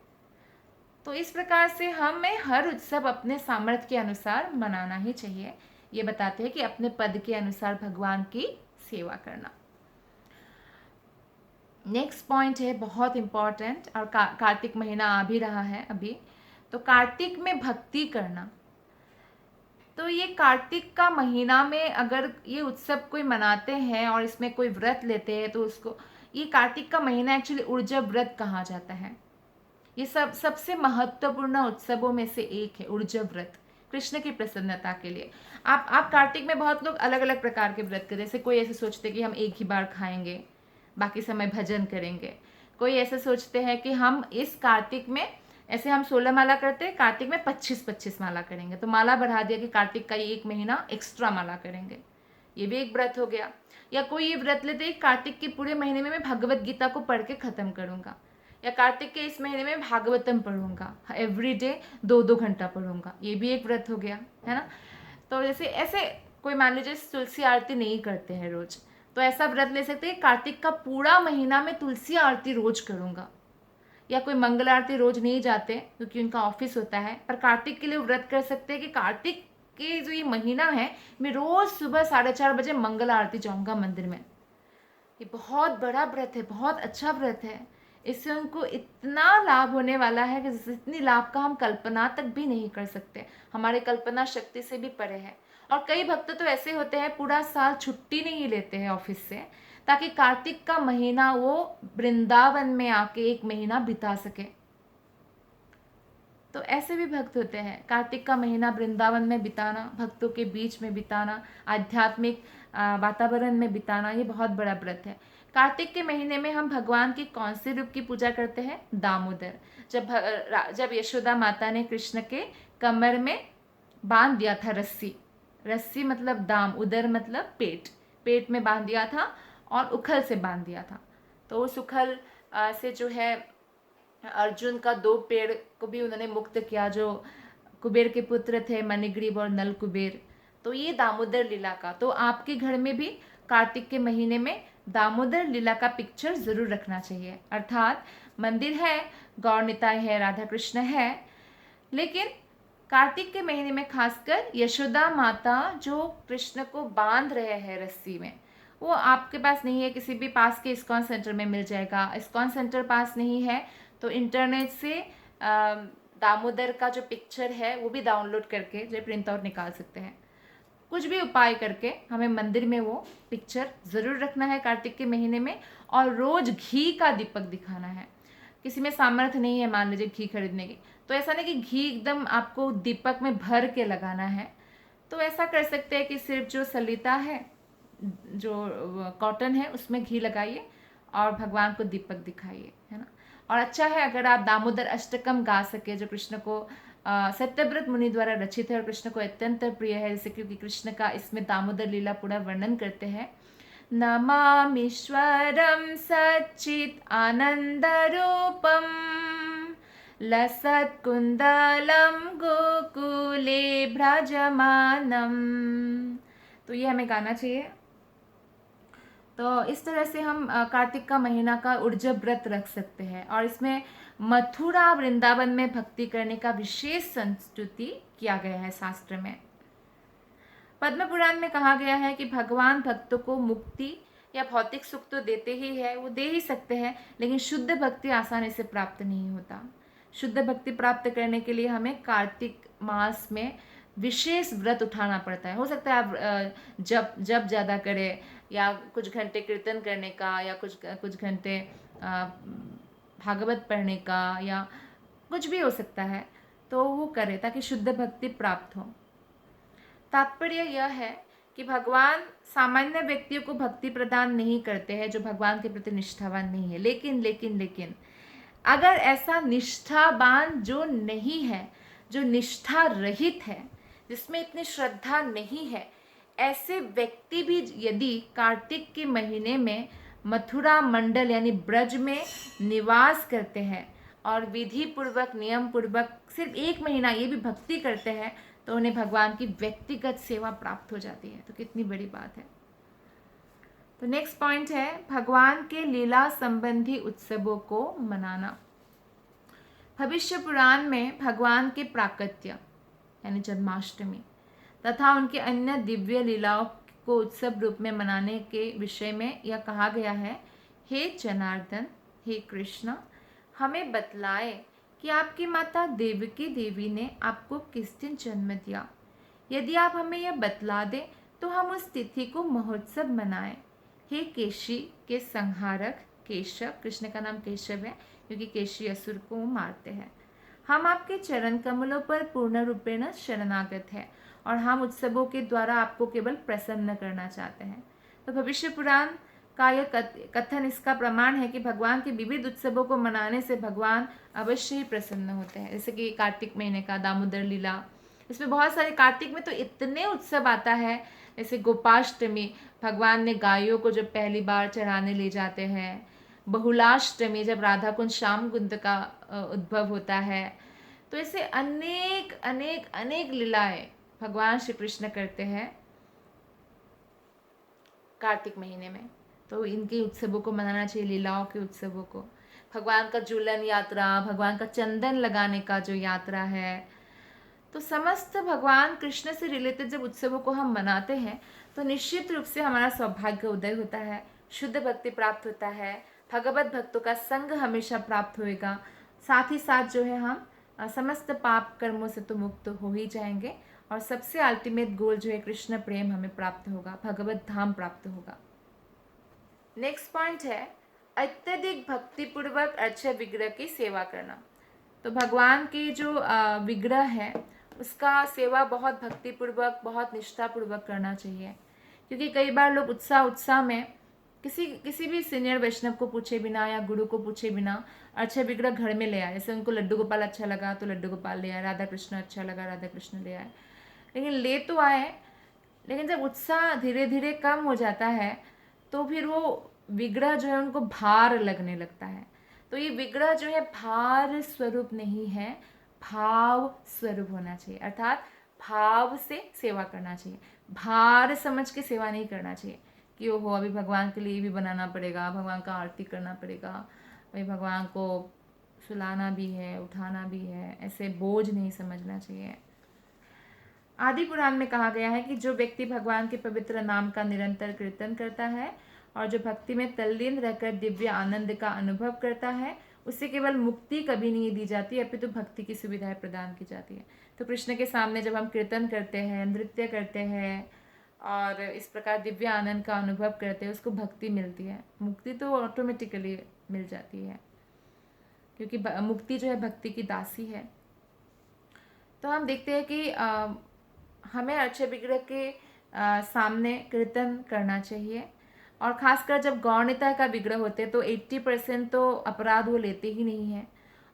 तो इस प्रकार से हमें हर उत्सव अपने सामर्थ्य के अनुसार मनाना ही चाहिए। ये बताते हैं कि अपने पद के अनुसार भगवान की सेवा करना। नेक्स्ट पॉइंट है बहुत इम्पॉर्टेंट, और कार्तिक महीना आ भी रहा है अभी, तो कार्तिक में भक्ति करना। तो ये कार्तिक का महीना में अगर ये उत्सव कोई मनाते हैं और इसमें कोई व्रत लेते हैं तो उसको, ये कार्तिक का महीना एक्चुअली ऊर्जा व्रत कहा जाता है। ये सबसे महत्वपूर्ण उत्सवों में से एक है ऊर्जा व्रत, कृष्ण की प्रसन्नता के लिए। आप कार्तिक में बहुत लोग अलग अलग प्रकार के व्रत करते हैं। जैसे कोई ऐसे सोचते हैं कि हम एक ही बार खाएंगे, बाकी समय भजन करेंगे। कोई ऐसे सोचते हैं कि हम इस कार्तिक में, ऐसे हम 16 माला करते हैं, कार्तिक में 25-25 माला करेंगे, तो माला बढ़ा दिया कि कार्तिक का ये एक महीना एक्स्ट्रा माला करेंगे, ये भी एक व्रत हो गया। या कोई ये व्रत लेते हैं कार्तिक के पूरे महीने में मैं भगवत गीता को पढ़ के खत्म करूंगा, या कार्तिक के इस महीने में भागवतम पढ़ूंगा, एवरी डे 2-2 घंटा पढ़ूंगा, ये भी एक व्रत हो गया, है ना। तो जैसे ऐसे कोई मान लीजिए तुलसी आरती नहीं करते हैं रोज, तो ऐसा व्रत ले सकते हैं कार्तिक का पूरा महीना में तुलसी आरती रोज करूंगा। या कोई मंगल आरती रोज नहीं जाते क्योंकि उनका ऑफिस होता है, पर कार्तिक के लिए व्रत कर सकते हैं कि कार्तिक के जो ये महीना है मैं रोज सुबह 4:30 बजे मंगल आरती जाऊंगा मंदिर में। ये बहुत बड़ा व्रत है, बहुत अच्छा व्रत है। इससे उनको इतना लाभ होने वाला है कि जितनी लाभ का हम कल्पना तक भी नहीं कर सकते, हमारे कल्पना शक्ति से भी परे है। और कई भक्त तो ऐसे होते हैं पूरा साल छुट्टी नहीं लेते हैं ऑफिस से, ताकि कार्तिक का महीना वो वृंदावन में आके 1 महीना बिता सके। तो ऐसे भी भक्त होते हैं। कार्तिक का महीना वृंदावन में बिताना, भक्तों के बीच में बिताना, आध्यात्मिक वातावरण में बिताना, ये बहुत बड़ा व्रत है। कार्तिक के महीने में हम भगवान की कौन से रूप की पूजा करते हैं? दामोदर। जब यशोदा माता ने कृष्ण के कमर में बांध दिया था रस्सी, रस्सी मतलब दाम, उदर मतलब पेट, पेट में बांध दिया था और उखल से बांध दिया था। तो उस उखल से जो है अर्जुन का 2 पेड़ को भी उन्होंने मुक्त किया, जो कुबेर के पुत्र थे, मणिग्रीव और नल कुबेर। तो ये दामोदर लीला का, तो आपके घर में भी कार्तिक के महीने में दामोदर लीला का पिक्चर जरूर रखना चाहिए। अर्थात मंदिर है, गौर निताय है, राधा कृष्ण है, लेकिन कार्तिक के महीने में खासकर यशोदा माता जो कृष्ण को बांध रहे हैं रस्सी में, वो आपके पास नहीं है, किसी भी पास के इस्कॉन सेंटर में मिल जाएगा। इस्कॉन सेंटर पास नहीं है तो इंटरनेट से दामोदर का जो पिक्चर है वो भी डाउनलोड करके जो प्रिंट आउट निकाल सकते हैं। कुछ भी उपाय करके हमें मंदिर में वो पिक्चर ज़रूर रखना है कार्तिक के महीने में, और रोज़ घी का दीपक दिखाना है। किसी में सामर्थ्य नहीं है मान लीजिए घी खरीदने की, तो ऐसा नहीं कि घी एकदम आपको दीपक में भर के लगाना है, तो ऐसा कर सकते हैं कि सिर्फ जो सलिता है, जो कॉटन है, उसमें घी लगाइए और भगवान को दीपक दिखाइए, है ना। और अच्छा है अगर आप दामोदर अष्टकम गा सके, जो कृष्ण को सत्यव्रत मुनि द्वारा रचित है और कृष्ण को अत्यंत प्रिय है, जैसे क्योंकि कृष्ण का इसमें दामोदर लीला पूरा वर्णन करते हैं। नमामीश्वरम सच्चित आनंद रूपम लसत्कुंडलम गोकुले भ्रजमानम। तो ये हमें गाना चाहिए। तो इस तरह से हम कार्तिक का महीना का ऊर्जा व्रत रख सकते हैं, और इसमें मथुरा वृंदावन में भक्ति करने का विशेष संस्तुति किया गया है शास्त्र में। पद्म पुराण में कहा गया है कि भगवान भक्तों को मुक्ति या भौतिक सुख तो देते ही है, वो दे ही सकते हैं, लेकिन शुद्ध भक्ति आसानी से प्राप्त नहीं होता। शुद्ध भक्ति प्राप्त करने के लिए हमें कार्तिक मास में विशेष व्रत उठाना पड़ता है। हो सकता है आप जब ज़्यादा करें, या कुछ घंटे कीर्तन करने का, या कुछ घंटे भागवत पढ़ने का, या कुछ भी हो सकता है, तो वो करें ताकि शुद्ध भक्ति प्राप्त हो। तात्पर्य यह है कि भगवान सामान्य व्यक्तियों को भक्ति प्रदान नहीं करते हैं जो भगवान के प्रति निष्ठावान नहीं है। लेकिन अगर ऐसा निष्ठावान जो नहीं है, जो निष्ठा रहित है, जिसमें इतनी श्रद्धा नहीं है, ऐसे व्यक्ति भी यदि कार्तिक के महीने में मथुरा मंडल यानी ब्रज में निवास करते हैं और विधि पूर्वक नियम पूर्वक सिर्फ 1 महीना ये भी भक्ति करते हैं, तो उन्हें भगवान की व्यक्तिगत सेवा प्राप्त हो जाती है। तो कितनी बड़ी बात है। तो नेक्स्ट पॉइंट है भगवान के लीला संबंधी उत्सवों को मनाना। भविष्य पुराण में भगवान के प्राकट्य यानी जन्माष्टमी तथा उनके अन्य दिव्य लीलाओं को उत्सव रूप में मनाने के विषय में यह कहा गया है, हे जनार्दन, हे कृष्ण, हमें बतलाए कि आपकी माता देवकी देवी ने आपको किस दिन जन्म दिया। यदि आप हमें यह बतला दें तो हम उस तिथि को महोत्सव मनाएं। हे केशी के संहारक केशव, कृष्ण का नाम केशव है क्योंकि केशी असुर को मारते हैं, हम आपके चरण कमलों पर पूर्ण रूपेण शरणागत है और हम उत्सवों के द्वारा आपको केवल प्रसन्न करना चाहते हैं। तो भविष्य पुराण का यह कथन इसका प्रमाण है कि भगवान के विविध उत्सवों को मनाने से भगवान अवश्य ही प्रसन्न होते हैं। जैसे कि कार्तिक महीने का दामोदर लीला, इसमें बहुत सारे, कार्तिक में तो इतने उत्सव आता है। जैसे गोपाष्टमी, भगवान ने गायों को जब पहली बार चराने ले जाते हैं। बहुलाष्टमी, जब राधा कुंज श्याम कुंज का उद्भव होता है। तो ऐसे अनेक अनेक अनेक लीलाएं भगवान श्री कृष्ण करते हैं कार्तिक महीने में। तो इनके उत्सवों को मनाना चाहिए, लीलाओं के उत्सवों को। भगवान का झूलन यात्रा, भगवान का चंदन लगाने का जो यात्रा है, तो समस्त भगवान कृष्ण से रिलेटेड जब उत्सवों को हम मनाते हैं तो निश्चित रूप से हमारा सौभाग्य उदय होता है, शुद्ध भक्ति प्राप्त होता है, भगवत भक्तों का संग हमेशा प्राप्त होएगा। साथ ही साथ जो है हम समस्त पाप कर्मों से तो मुक्त हो ही जाएंगे और सबसे अल्टीमेट गोल जो है कृष्ण प्रेम हमें प्राप्त होगा, भगवत धाम प्राप्त होगा। नेक्स्ट पॉइंट है अत्यधिक भक्तिपूर्वक अर्च्य विग्रह की सेवा करना। तो भगवान के जो विग्रह है उसका सेवा बहुत भक्तिपूर्वक, बहुत निष्ठापूर्वक करना चाहिए। क्योंकि कई बार लोग उत्साह में किसी भी सीनियर वैष्णव को पूछे बिना या गुरु को पूछे बिना अर्च्य विग्रह घर में ले आए। जैसे उनको लड्डू गोपाल अच्छा लगा तो लड्डू गोपाल ले आए, राधा कृष्ण अच्छा लगा राधा कृष्ण ले आए, लेकिन ले तो आए, लेकिन जब उत्साह धीरे धीरे कम हो जाता है तो फिर वो विग्रह जो है उनको भार लगने लगता है। तो ये विग्रह जो है भार स्वरूप नहीं है, भाव स्वरूप होना चाहिए। अर्थात भाव से सेवा करना चाहिए, भार समझ के सेवा नहीं करना चाहिए कि ओहो अभी भगवान के लिए भी बनाना पड़ेगा, भगवान का आरती करना पड़ेगा, अभी भगवान को सुलाना भी है, उठाना भी है, ऐसे बोझ नहीं समझना चाहिए। आदि पुराण में कहा गया है कि जो व्यक्ति भगवान के पवित्र नाम का निरंतर कीर्तन करता है और जो भक्ति में तल्लीन रहकर दिव्य आनंद का अनुभव करता है, उससे केवल मुक्ति कभी नहीं दी जाती, अपितु भक्ति की सुविधाएं प्रदान की जाती है। तो कृष्ण के सामने जब हम कीर्तन करते हैं, नृत्य करते हैं और इस प्रकार दिव्य आनंद का अनुभव करते हैं, उसको भक्ति मिलती है। मुक्ति तो ऑटोमेटिकली मिल जाती है क्योंकि मुक्ति जो है भक्ति की दासी है। तो हम देखते हैं कि हमें अर्च्य विग्रह के सामने कीर्तन करना चाहिए और खासकर जब गौणिता का विग्रह होते हैं तो 80% तो अपराध वो लेते ही नहीं है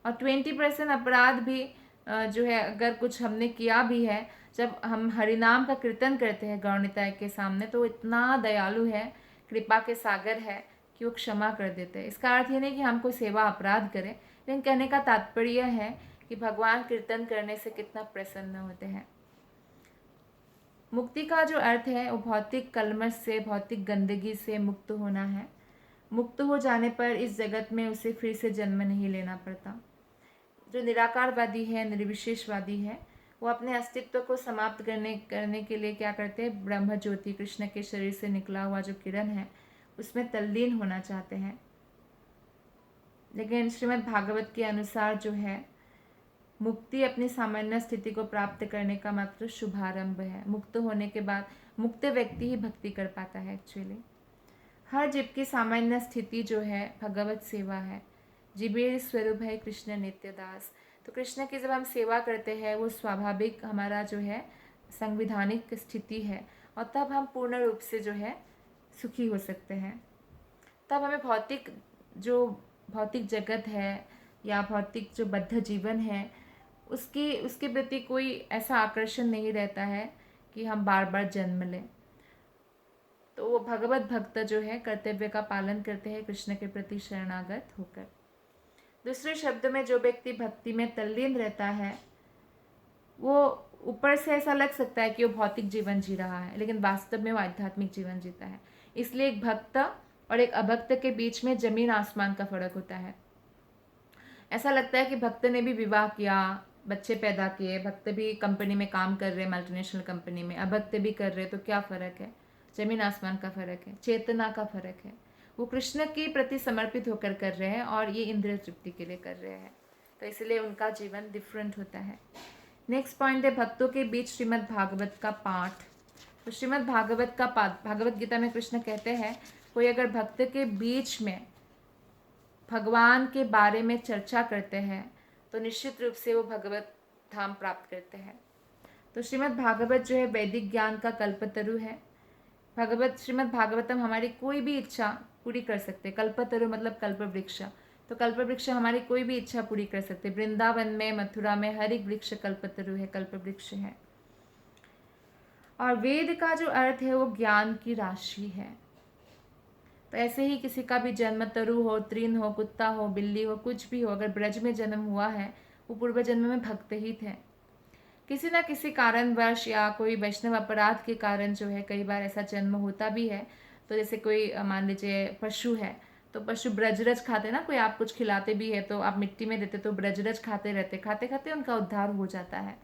और 20% अपराध भी जो है अगर कुछ हमने किया भी है, जब हम हरिनाम का कीर्तन करते हैं गौणिता के सामने तो इतना दयालु है, कृपा के सागर है कि वो क्षमा कर देते हैं। इसका अर्थ ये नहीं कि हम कोई सेवा अपराध करें, लेकिन कहने का तात्पर्य है कि भगवान कीर्तन करने से कितना प्रसन्न होते हैं। मुक्ति का जो अर्थ है वो भौतिक कलमश से, भौतिक गंदगी से मुक्त होना है। मुक्त हो जाने पर इस जगत में उसे फिर से जन्म नहीं लेना पड़ता। जो निराकारवादी है, निर्विशेषवादी है, वो अपने अस्तित्व को समाप्त करने के लिए क्या करते हैं, ब्रह्म ज्योति कृष्ण के शरीर से निकला हुआ जो किरण है उसमें तल्लीन होना चाहते हैं। लेकिन श्रीमद् भागवत के अनुसार जो है मुक्ति अपनी सामान्य स्थिति को प्राप्त करने का मात्र शुभारंभ है। मुक्त होने के बाद मुक्त व्यक्ति ही भक्ति कर पाता है। एक्चुअली हर जीव की सामान्य स्थिति जो है भगवत सेवा है। जीवेर स्वरूप है कृष्ण नित्यदास। तो कृष्ण की जब हम सेवा करते हैं वो स्वाभाविक हमारा जो है संविधानिक स्थिति है, और तब हम पूर्ण रूप से जो है सुखी हो सकते हैं। तब हमें भौतिक जगत है या भौतिक जो बद्ध जीवन है उसके प्रति कोई ऐसा आकर्षण नहीं रहता है कि हम बार बार जन्म लें। तो वो भगवत भक्त जो है कर्तव्य का पालन करते हैं कृष्ण के प्रति शरणागत होकर। दूसरे शब्द में जो व्यक्ति भक्ति में तल्लीन रहता है वो ऊपर से ऐसा लग सकता है कि वो भौतिक जीवन जी रहा है, लेकिन वास्तव में वो आध्यात्मिक जीवन जीता है। इसलिए एक भक्त और एक अभक्त के बीच में जमीन आसमान का फर्क होता है। ऐसा लगता है कि भक्त ने भी विवाह किया, बच्चे पैदा किए, भक्त भी कंपनी में काम कर रहे, मल्टीनेशनल कंपनी में, अभक्त भी कर रहे, तो क्या फ़र्क है? जमीन आसमान का फ़र्क है, चेतना का फ़र्क है। वो कृष्ण के प्रति समर्पित होकर कर रहे हैं और ये इंद्रिय तृप्ति के लिए कर रहे हैं, तो इसलिए उनका जीवन डिफरेंट होता है। नेक्स्ट पॉइंट है भक्तों के बीच श्रीमद् भागवत का पाठ। तो श्रीमद् भागवत का पाठ, भगवत गीता में कृष्ण कहते हैं कोई अगर भक्त के बीच में भगवान के बारे में चर्चा करते हैं तो निश्चित रूप से वो भगवत धाम प्राप्त करते हैं। तो श्रीमद् भागवत जो है वैदिक ज्ञान का कल्पतरु है। श्रीमद् भागवतम हमारी कोई भी इच्छा पूरी कर सकते। कल्पतरु मतलब कल्प वृक्ष, तो कल्प वृक्ष हमारी कोई भी इच्छा पूरी कर सकते। वृंदावन में, मथुरा में हर एक वृक्ष कल्पतरु है, कल्प वृक्ष है। और वेद का जो अर्थ है वो ज्ञान की राशि है। तो ऐसे ही किसी का भी जन्म तरु हो, तृण हो, कुत्ता हो, बिल्ली हो, कुछ भी हो, अगर ब्रज में जन्म हुआ है वो पूर्व जन्म में भक्त ही थे। किसी न किसी कारणवश या कोई वैष्णव अपराध के कारण जो है कई बार ऐसा जन्म होता भी है। तो जैसे कोई मान लीजिए पशु है, तो पशु ब्रजरज खाते ना, कोई आप कुछ खिलाते भी है तो आप मिट्टी में देते तो ब्रजरज खाते रहते, खाते खाते उनका उद्धार हो जाता है।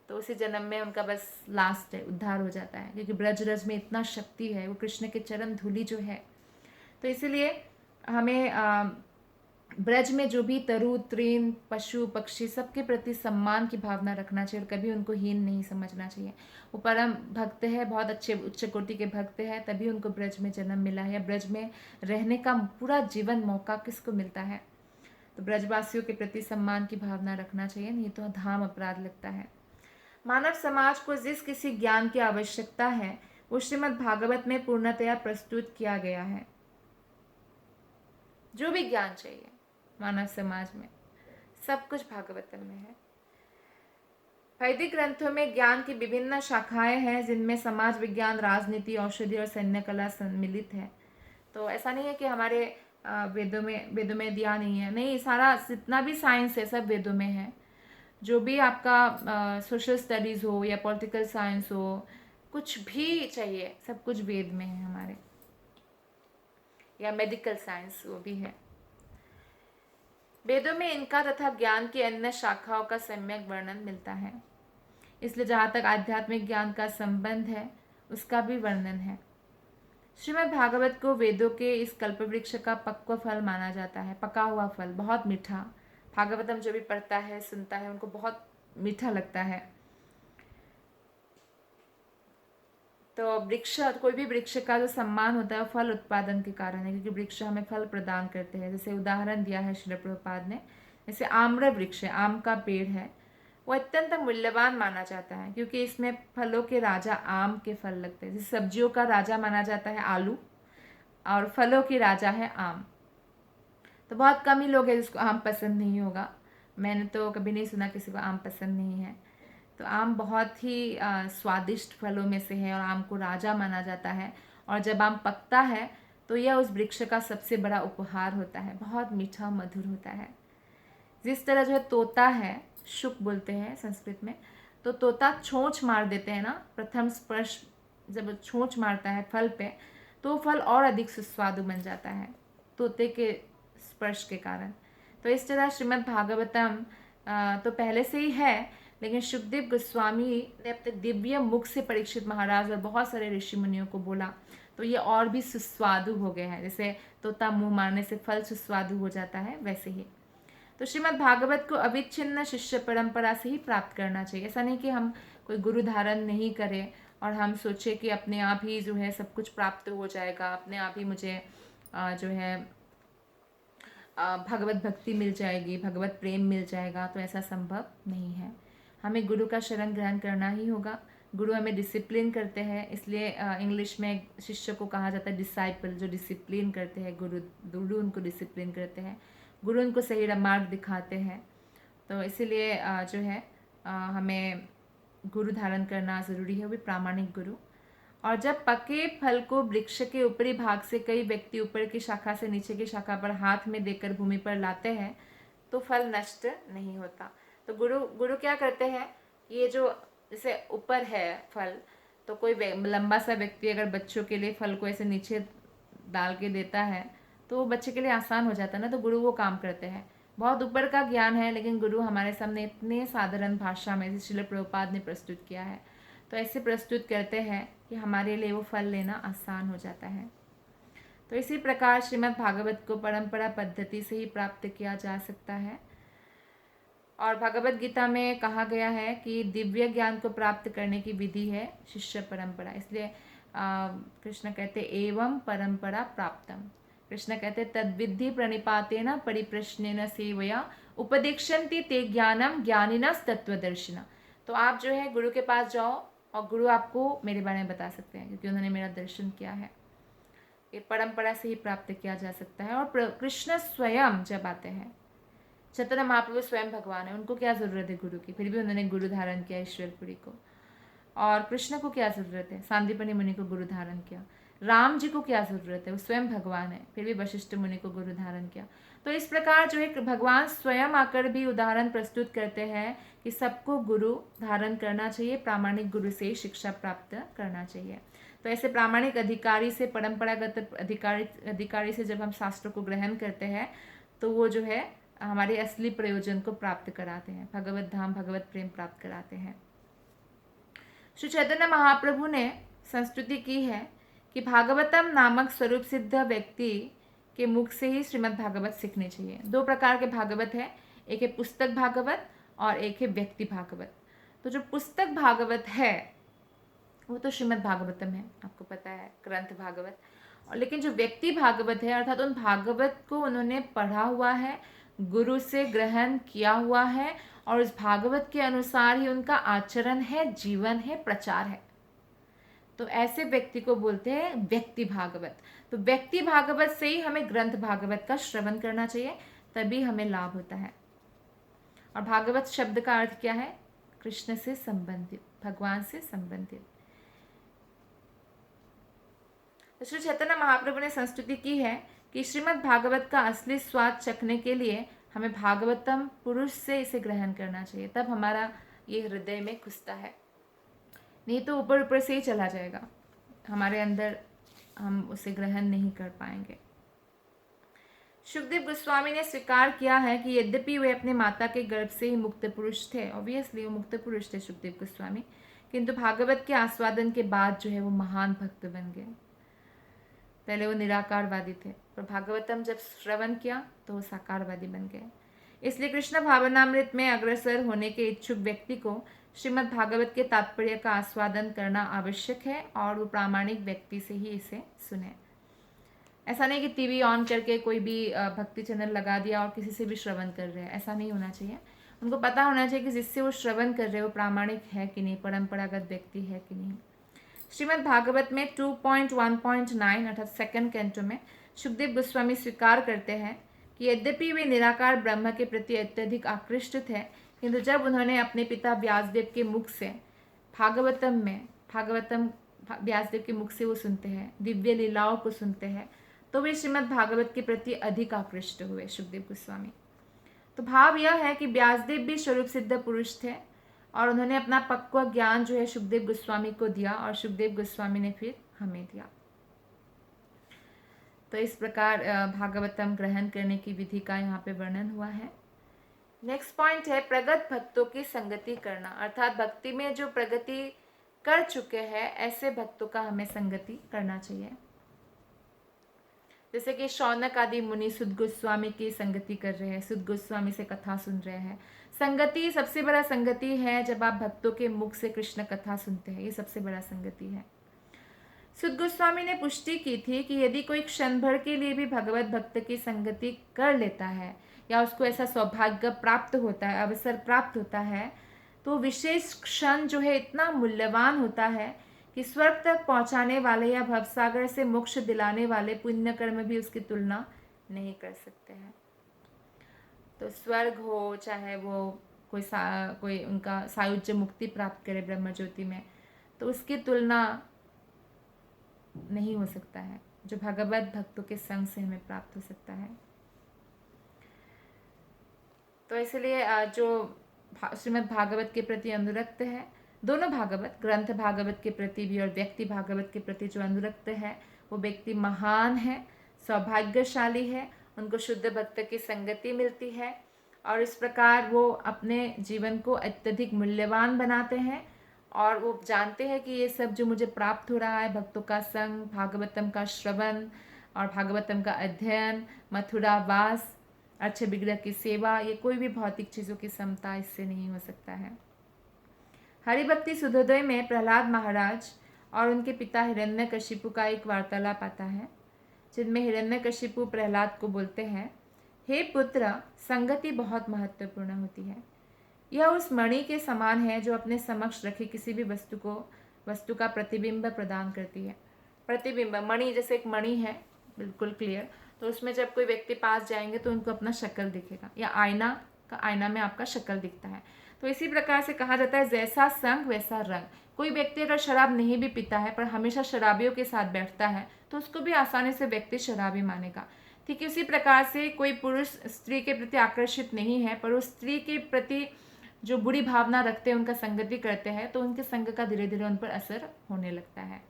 तो उसी जन्म में उनका बस लास्ट है, उद्धार हो जाता है, क्योंकि ब्रजरज में इतना शक्ति है, वो कृष्ण के चरण धूलि जो है। तो इसीलिए हमें ब्रज में जो भी तरु तृण पशु पक्षी सबके प्रति सम्मान की भावना रखना चाहिए और कभी उनको हीन नहीं समझना चाहिए। वो परम भक्त है, बहुत अच्छे उच्च कोटि के भक्त है, तभी उनको ब्रज में जन्म मिला है। ब्रज में रहने का पूरा जीवन मौका किसको मिलता है? तो ब्रजवासियों के प्रति सम्मान की भावना रखना चाहिए, नहीं तो धाम अपराध लगता है। मानव समाज को जिस किसी ज्ञान की आवश्यकता है वो श्रीमद् भागवत में पूर्णतया प्रस्तुत किया गया है। जो भी ज्ञान चाहिए मानव समाज में सब कुछ भागवतम में है। वैदिक ग्रंथों में ज्ञान की विभिन्न शाखाएं हैं जिनमें समाज विज्ञान, राजनीति, औषधि और सैन्य कला सम्मिलित है। तो ऐसा नहीं है कि हमारे वेदों में दिया नहीं है, नहीं, सारा जितना भी साइंस है सब वेदों में है। जो भी आपका सोशल स्टडीज़ हो या पॉलिटिकल साइंस हो, कुछ भी चाहिए सब कुछ वेद में है हमारे, या मेडिकल साइंस वो भी है। वेदों में इनका तथा ज्ञान की अन्य शाखाओं का सम्यक वर्णन मिलता है। इसलिए जहाँ तक आध्यात्मिक ज्ञान का संबंध है उसका भी वर्णन है। श्रीमद् भागवत को वेदों के इस कल्पवृक्ष का पक्व फल माना जाता है, पका हुआ फल, बहुत मीठा। भागवतम जो भी पढ़ता है सुनता है उनको बहुत मीठा लगता है। तो वृक्ष, कोई भी वृक्ष का जो सम्मान होता है वो फल उत्पादन के कारण है, क्योंकि वृक्ष हमें फल प्रदान करते हैं। जैसे उदाहरण दिया है श्रील प्रभुपाद ने, जैसे आम्र वृक्ष है, आम का पेड़ है, वो अत्यंत मूल्यवान माना जाता है क्योंकि इसमें फलों के राजा आम के फल लगते हैं। जैसे सब्जियों का राजा माना जाता है आलू और फलों की राजा है आम। तो बहुत कम ही लोग हैं जिसको आम पसंद नहीं होगा। मैंने तो कभी नहीं सुना किसी को आम पसंद नहीं है। तो आम बहुत ही स्वादिष्ट फलों में से है और आम को राजा माना जाता है। और जब आम पकता है तो यह उस वृक्ष का सबसे बड़ा उपहार होता है, बहुत मीठा मधुर होता है। जिस तरह जो है तोता है, शुक बोलते हैं संस्कृत में, तो तोता छोंच मार देते हैं ना, प्रथम स्पर्श जब छोंच मारता है फल पे तो फल और अधिक सुस्वादु बन जाता है तोते के स्पर्श के कारण। तो इस तरह श्रीमद् भागवतम तो पहले से ही है, लेकिन शुकदेव गोस्वामी ने अपने दिव्य मुख से परीक्षित महाराज और बहुत सारे ऋषि मुनियों को बोला तो ये और भी सुस्वादु हो गए हैं। जैसे तोता मुंह मारने से फल सुस्वादु हो जाता है, वैसे ही तो श्रीमद् भागवत को अविच्छिन्न शिष्य परंपरा से ही प्राप्त करना चाहिए। ऐसा नहीं कि हम कोई गुरु धारण नहीं करें और हम सोचे कि अपने आप ही जो है सब कुछ प्राप्त हो जाएगा, अपने आप ही मुझे जो है भगवत भक्ति मिल जाएगी, भगवत प्रेम मिल जाएगा। तो ऐसा संभव नहीं है। हमें गुरु का शरण ग्रहण करना ही होगा, गुरु हमें डिसिप्लिन करते हैं, इसलिए इंग्लिश में शिष्य को कहा जाता है डिसाइपल, जो डिसिप्लिन करते हैं। गुरु उनको डिसिप्लिन करते हैं, गुरु उनको सही मार्ग दिखाते हैं। तो इसीलिए जो है हमें गुरु धारण करना ज़रूरी है, वो भी प्रामाणिक गुरु। और जब पके फल को वृक्ष के ऊपरी भाग से कई व्यक्ति ऊपर की शाखा से नीचे की शाखा पर हाथ में देकर भूमि पर लाते हैं तो फल नष्ट नहीं होता। तो गुरु क्या करते हैं, ये जो जैसे ऊपर है फल, तो कोई लंबा सा व्यक्ति अगर बच्चों के लिए फल को ऐसे नीचे डाल के देता है तो वो बच्चे के लिए आसान हो जाता है ना। तो गुरु वो काम करते हैं। बहुत ऊपर का ज्ञान है, लेकिन गुरु हमारे सामने इतने साधारण भाषा में, जैसे श्रील प्रभुपाद ने प्रस्तुत किया है, तो ऐसे प्रस्तुत करते हैं कि हमारे लिए वो फल लेना आसान हो जाता है। तो इसी प्रकार श्रीमद् भागवत को परंपरा पद्धति से ही प्राप्त किया जा सकता है। और भगवत गीता में कहा गया है कि दिव्य ज्ञान को प्राप्त करने की विधि है शिष्य परंपरा। इसलिए कृष्ण कहते एवं परंपरा प्राप्तम। कृष्ण कहते तद्विधि प्रणिपातेन परिप्रश्नेन सेवया उपदेक्षन्ति ते ज्ञानम ज्ञानिनस् तत्वदर्शिना। तो आप जो है गुरु के पास जाओ और गुरु आपको मेरे बारे में बता सकते हैं, क्योंकि उन्होंने मेरा दर्शन किया है। ये परंपरा से ही प्राप्त किया जा सकता है। और कृष्ण स्वयं जब आते हैं, चैतन्य महाप्रभु स्वयं भगवान है, उनको क्या ज़रूरत है गुरु की, फिर भी उन्होंने गुरु धारण किया ईश्वरपुरी को। और कृष्ण को क्या ज़रूरत है, सांदीपनि मुनि को गुरु धारण किया। राम जी को क्या ज़रूरत है, वो स्वयं भगवान है, फिर भी वशिष्ठ मुनि को गुरु धारण किया। तो इस प्रकार जो है भगवान स्वयं आकर भी उदाहरण प्रस्तुत करते हैं कि सबको गुरु धारण करना चाहिए, प्रामाणिक गुरु से शिक्षा प्राप्त करना चाहिए। तो ऐसे प्रामाणिक अधिकारी से, परंपरागत अधिकारी से जब हम शास्त्र को ग्रहण करते हैं तो वो जो है हमारे असली प्रयोजन को प्राप्त कराते हैं, भगवत धाम भगवत प्रेम प्राप्त कराते हैं। श्री चैतन्य महाप्रभु ने संस्तुति की है कि भागवतम नामक स्वरूप सिद्ध व्यक्ति के मुख से ही श्रीमद् भागवत सीखने चाहिए। दो प्रकार के भागवत है, एक है पुस्तक भागवत और एक है व्यक्ति भागवत। तो जो पुस्तक भागवत है वो तो श्रीमद् भागवतम है, आपको पता है, ग्रंथ भागवत। और लेकिन जो व्यक्ति भागवत है, अर्थात उन भागवत को उन्होंने पढ़ा हुआ है, गुरु से ग्रहण किया हुआ है, और उस भागवत के अनुसार ही उनका आचरण है, जीवन है, प्रचार है। तो ऐसे व्यक्ति को बोलते हैं व्यक्ति भागवत। तो व्यक्ति भागवत से ही हमें ग्रंथ भागवत का श्रवण करना चाहिए, तभी हमें लाभ होता है। और भागवत शब्द का अर्थ क्या है, कृष्ण से संबंधित, भगवान से संबंधित। तो श्री चैतन्य महाप्रभु ने संस्तुति की है कि श्रीमद् भागवत का असली स्वाद चखने के लिए हमें भागवतम पुरुष से इसे ग्रहण करना चाहिए, तब हमारा ये हृदय में घुसता है। नहीं तो ऊपर ऊपर से ही चला जाएगा, हमारे अंदर हम उसे ग्रहण नहीं कर पाएंगे। सुखदेव गोस्वामी ने स्वीकार किया है कि यद्यपि वे अपने माता के गर्भ से ही मुक्त पुरुष थे, ऑब्वियसली वो मुक्त पुरुष थे सुखदेव गोस्वामी, किंतु भागवत के आस्वादन के बाद जो है वो महान भक्त बन गए। पहले वो निराकारवादी थे, पर भागवतम जब श्रवण किया तो वो साकारवादी बन गए। इसलिए कृष्ण भावनामृत में अग्रसर होने के इच्छुक व्यक्ति को श्रीमद् भागवत के तात्पर्य का आस्वादन करना आवश्यक है, और वो प्रामाणिक व्यक्ति से ही इसे सुने। ऐसा नहीं कि टीवी ऑन करके कोई भी भक्ति चैनल लगा दिया और किसी से भी श्रवण कर रहे हैं, ऐसा नहीं होना चाहिए। उनको पता होना चाहिए कि जिससे वो श्रवण कर रहे हैं वो प्रामाणिक है कि नहीं, परंपरागत व्यक्ति है कि नहीं। श्रीमद् भागवत में 2.1.9 अर्थात सेकंड कैंटो में सुखदेव गोस्वामी स्वीकार करते हैं कि यद्यपि वे निराकार ब्रह्म के प्रति अत्यधिक आकृष्ट थे, किंतु जब उन्होंने अपने पिता व्यासदेव के मुख से भागवतम व्यासदेव के मुख से वो सुनते हैं, दिव्य लीलाओं को सुनते हैं, तो वे श्रीमद् भागवत के प्रति अधिक आकृष्ट हुए सुखदेव गोस्वामी। तो भाव यह है कि व्यासदेव भी स्वरूप सिद्ध पुरुष थे, और उन्होंने अपना पक्का ज्ञान जो है सुखदेव गोस्वामी को दिया, और सुखदेव गोस्वामी ने फिर हमें दिया। तो इस प्रकार भागवतम ग्रहण करने की विधि का यहाँ पे वर्णन हुआ है। नेक्स्ट पॉइंट है प्रगत भक्तों की संगति करना, अर्थात भक्ति में जो प्रगति कर चुके हैं ऐसे भक्तों का हमें संगति करना चाहिए। जैसे कि शौनक आदि मुनि सुद गोस्वामी की संगति कर रहे हैं, सुद गोस्वामी से कथा सुन रहे हैं। संगति सबसे बड़ा संगति है जब आप भक्तों के मुख से कृष्ण कथा सुनते हैं, ये सबसे बड़ा संगति है। सुद गोस्वामी ने पुष्टि की थी कि यदि कोई क्षण भर के लिए भी भगवत भक्त की संगति कर लेता है, या उसको ऐसा सौभाग्य प्राप्त होता है, अवसर प्राप्त होता है, तो तो विशेष क्षण जो है इतना मूल्यवान होता है कि स्वर्ग तक पहुंचाने वाले या भवसागर से मोक्ष दिलाने वाले पुण्य कर्म भी उसकी तुलना नहीं कर सकते हैं। तो स्वर्ग हो, चाहे वो कोई उनका सायुज्य मुक्ति प्राप्त करे ब्रह्म ज्योति में, तो उसकी तुलना नहीं हो सकता है जो भगवत भक्तों के संग से हमें प्राप्त हो सकता है। तो इसलिए जो श्रीमद् भागवत के प्रति अनुरक्त है, दोनों भागवत, ग्रंथ भागवत के प्रति भी और व्यक्ति भागवत के प्रति जो अनुरक्त है, वो व्यक्ति महान है, सौभाग्यशाली है, उनको शुद्ध भक्त की संगति मिलती है और इस प्रकार वो अपने जीवन को अत्यधिक मूल्यवान बनाते हैं और वो जानते हैं कि ये सब जो मुझे प्राप्त हो रहा है, भक्तों का संग, भागवतम का श्रवण और भागवतम का अध्ययन, मथुरा वास, अच्छे विग्रह की सेवा, ये कोई भी भौतिक चीज़ों की समता इससे नहीं हो सकता है। हरिभक्ति सुधोदय में प्रहलाद महाराज और उनके पिता हिरण्यकशिपु का एक वार्तालाप आता है, जिनमें हिरण्यकशिपु प्रहलाद को बोलते हैं, हे पुत्र, संगति बहुत महत्वपूर्ण होती है। यह उस मणि के समान है जो अपने समक्ष रखी किसी भी वस्तु का प्रतिबिंब प्रदान करती है। प्रतिबिंब, मणि जैसे एक मणि है बिल्कुल क्लियर, तो उसमें जब कोई व्यक्ति पास जाएंगे तो उनको अपना शक्ल दिखेगा, या आईना में आपका शक्ल दिखता है। तो इसी प्रकार से कहा जाता है, जैसा संग वैसा रंग। कोई व्यक्ति अगर शराब नहीं भी पीता है पर हमेशा शराबियों के साथ बैठता है तो उसको भी आसानी से व्यक्ति शराबी मानेगा। ठीक है, उसी प्रकार से कोई पुरुष स्त्री के प्रति आकर्षित नहीं है पर उस स्त्री के प्रति जो बुरी भावना रखते हैं, उनका संगति करते हैं, तो उनके संग का धीरे धीरे उन पर असर होने लगता है।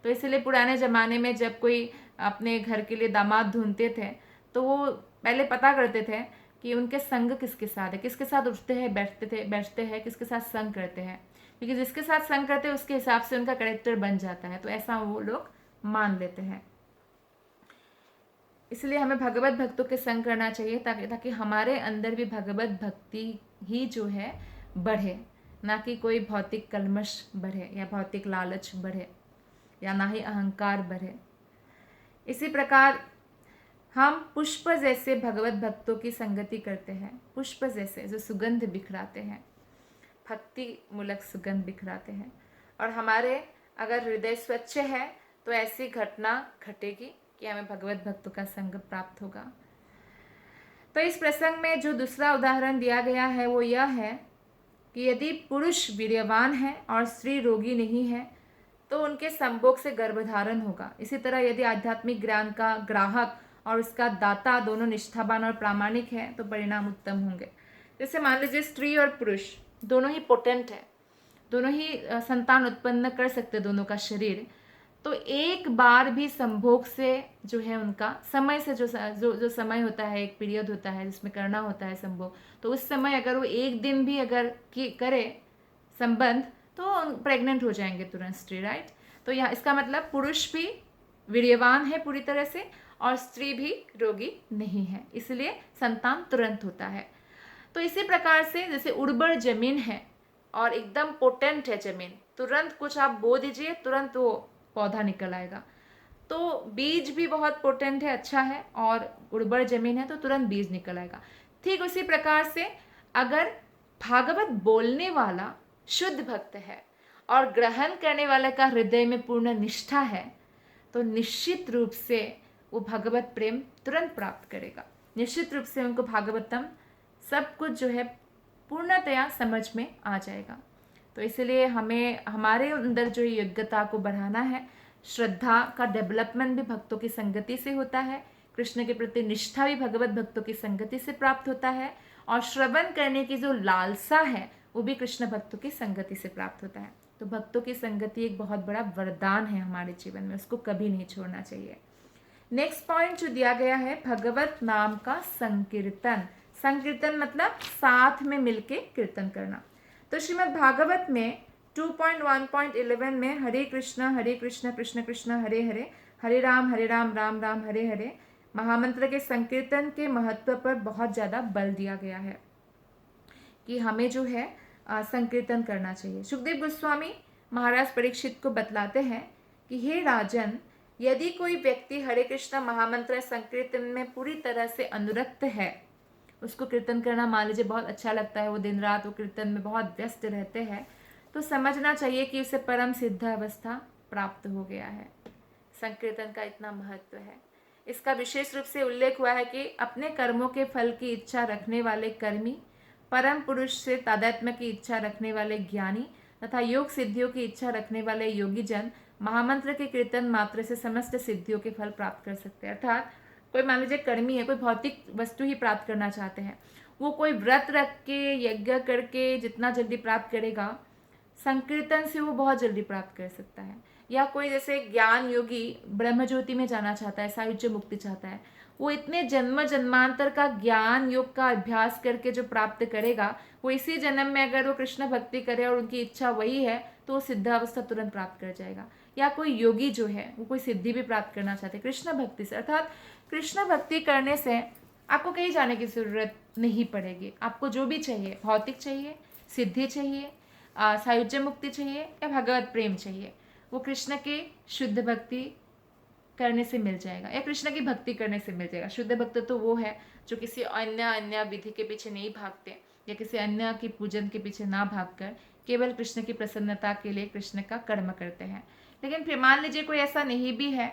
तो इसलिए पुराने ज़माने में जब कोई अपने घर के लिए दामाद ढूंढते थे तो वो पहले पता करते थे कि उनके संग किसके साथ है, किसके साथ उठते हैं, बैठते हैं, किसके साथ संग करते हैं, क्योंकि जिसके साथ संग करते हैं उसके हिसाब से उनका कैरेक्टर बन जाता है। तो ऐसा वो लोग मान लेते हैं। इसलिए हमें भगवत भक्तों के संग करना चाहिए ताकि हमारे अंदर भी भगवत भक्ति ही जो है बढ़े, ना कि कोई भौतिक कलमश बढ़े या भौतिक लालच बढ़े या ना ही अहंकार बढ़े। इसी प्रकार हम पुष्प जैसे भगवत भक्तों की संगति करते हैं, पुष्प जैसे जो सुगंध बिखराते हैं, भक्ति मूलक सुगंध बिखराते हैं, और हमारे अगर हृदय स्वच्छ है तो ऐसी घटना घटेगी कि हमें भगवत भक्तों का संग प्राप्त होगा। तो इस प्रसंग में जो दूसरा उदाहरण दिया गया है वो यह है कि यदि पुरुष वीर्यवान है और स्त्री रोगी नहीं है तो उनके संभोग से गर्भधारण होगा। इसी तरह यदि आध्यात्मिक ज्ञान का ग्राहक और उसका दाता दोनों निष्ठावान और प्रामाणिक है तो परिणाम उत्तम होंगे। जैसे मान लीजिए स्त्री और पुरुष दोनों ही पोटेंट है, दोनों ही संतान उत्पन्न कर सकते दोनों का शरीर, तो एक बार भी संभोग से जो है उनका समय से जो समय होता है, एक पीरियड होता है जिसमें करना होता है संभोग, तो उस समय अगर वो एक दिन भी अगर करे संबंध तो प्रेग्नेंट हो जाएंगे तुरंत स्त्री, राइट। तो यहाँ इसका मतलब पुरुष भी वीर्यवान है पूरी तरह से और स्त्री भी रोगी नहीं है, इसलिए संतान तुरंत होता है। तो इसी प्रकार से जैसे उर्वर जमीन है और एकदम पोटेंट है जमीन, तुरंत कुछ आप बो दीजिए तुरंत वो पौधा निकल आएगा। तो बीज भी बहुत पोटेंट है, अच्छा है, और उर्वर जमीन है तो तुरंत बीज निकल आएगा। ठीक उसी प्रकार से अगर भागवत बोलने वाला शुद्ध भक्त है और ग्रहण करने वाले का हृदय में पूर्ण निष्ठा है तो निश्चित रूप से वो भगवत प्रेम तुरंत प्राप्त करेगा। निश्चित रूप से उनको भागवतम सब कुछ जो है पूर्णतया समझ में आ जाएगा। तो इसलिए हमें हमारे अंदर जो योग्यता को बढ़ाना है, श्रद्धा का डेवलपमेंट भी भक्तों की संगति से होता है, कृष्ण के प्रति निष्ठा भी भगवत भक्तों की संगति से प्राप्त होता है, और श्रवण करने की जो लालसा है वो भी कृष्ण भक्तों की संगति से प्राप्त होता है। तो भक्तों की संगति एक बहुत बड़ा वरदान है हमारे जीवन में, उसको कभी नहीं छोड़ना चाहिए। नेक्स्ट पॉइंट जो दिया गया है, भगवत नाम का संकीर्तन। संकीर्तन मतलब साथ में मिलके कीर्तन करना। तो श्रीमद् भागवत में 2.1.11 में हरे कृष्ण कृष्ण कृष्ण हरे हरे, हरे राम राम राम हरे हरे महामंत्र के संकीर्तन के महत्व पर बहुत ज़्यादा बल दिया गया है कि हमें जो है संकीर्तन करना चाहिए। सुखदेव गोस्वामी महाराज परीक्षित को बतलाते हैं कि हे राजन, यदि कोई व्यक्ति हरे कृष्ण महामंत्र संकीर्तन में पूरी तरह से अनुरक्त है उसको कीर्तन करना मान लीजिए बहुत अच्छा लगता है, वो दिन रात वो कीर्तन में बहुत व्यस्त रहते हैं, तो समझना चाहिए कि उसे परम सिद्ध अवस्था प्राप्त हो गया है। संकीर्तन का इतना महत्व है। इसका विशेष रूप से उल्लेख हुआ है कि अपने कर्मों के फल की इच्छा रखने वाले कर्मी, परम पुरुष से तादात्म्य की इच्छा रखने वाले ज्ञानी तथा योग सिद्धियों की इच्छा रखने वाले योगी जन महामंत्र के कीर्तन मात्र से समस्त सिद्धियों के फल प्राप्त कर सकते हैं। अर्थात कोई मान लीजिए कर्मी है, कोई भौतिक वस्तु ही प्राप्त करना चाहते हैं, वो कोई व्रत रख के यज्ञ करके जितना जल्दी प्राप्त करेगा, संकीर्तन से वो बहुत जल्दी प्राप्त कर सकता है। या कोई जैसे ज्ञान योगी ब्रह्म ज्योति में जाना चाहता है, सायुज्य मुक्ति चाहता है, वो इतने जन्म जन्मांतर का ज्ञान योग का अभ्यास करके जो प्राप्त करेगा, वो इसी जन्म में अगर वो कृष्ण भक्ति करे और उनकी इच्छा वही है तो वो सिद्धावस्था तुरंत प्राप्त कर जाएगा। या कोई योगी जो है वो कोई सिद्धि भी प्राप्त करना चाहते हैं कृष्ण भक्ति से, अर्थात कृष्ण भक्ति करने से आपको कहीं जाने की जरूरत नहीं पड़ेगी। आपको जो भी चाहिए, भौतिक चाहिए, सिद्धि चाहिए, सायुज्य मुक्ति चाहिए या भगवत प्रेम चाहिए, वो कृष्ण के शुद्ध भक्ति करने से मिल जाएगा या कृष्ण की भक्ति करने से मिल जाएगा। शुद्ध भक्त तो वो है जो किसी अन्य विधि के पीछे नहीं भागते या किसी अन्य की पूजन के पीछे ना भागकर केवल कृष्ण की प्रसन्नता के लिए कृष्ण का कर्म करते हैं। लेकिन फिर मान लीजिए कोई ऐसा नहीं भी है,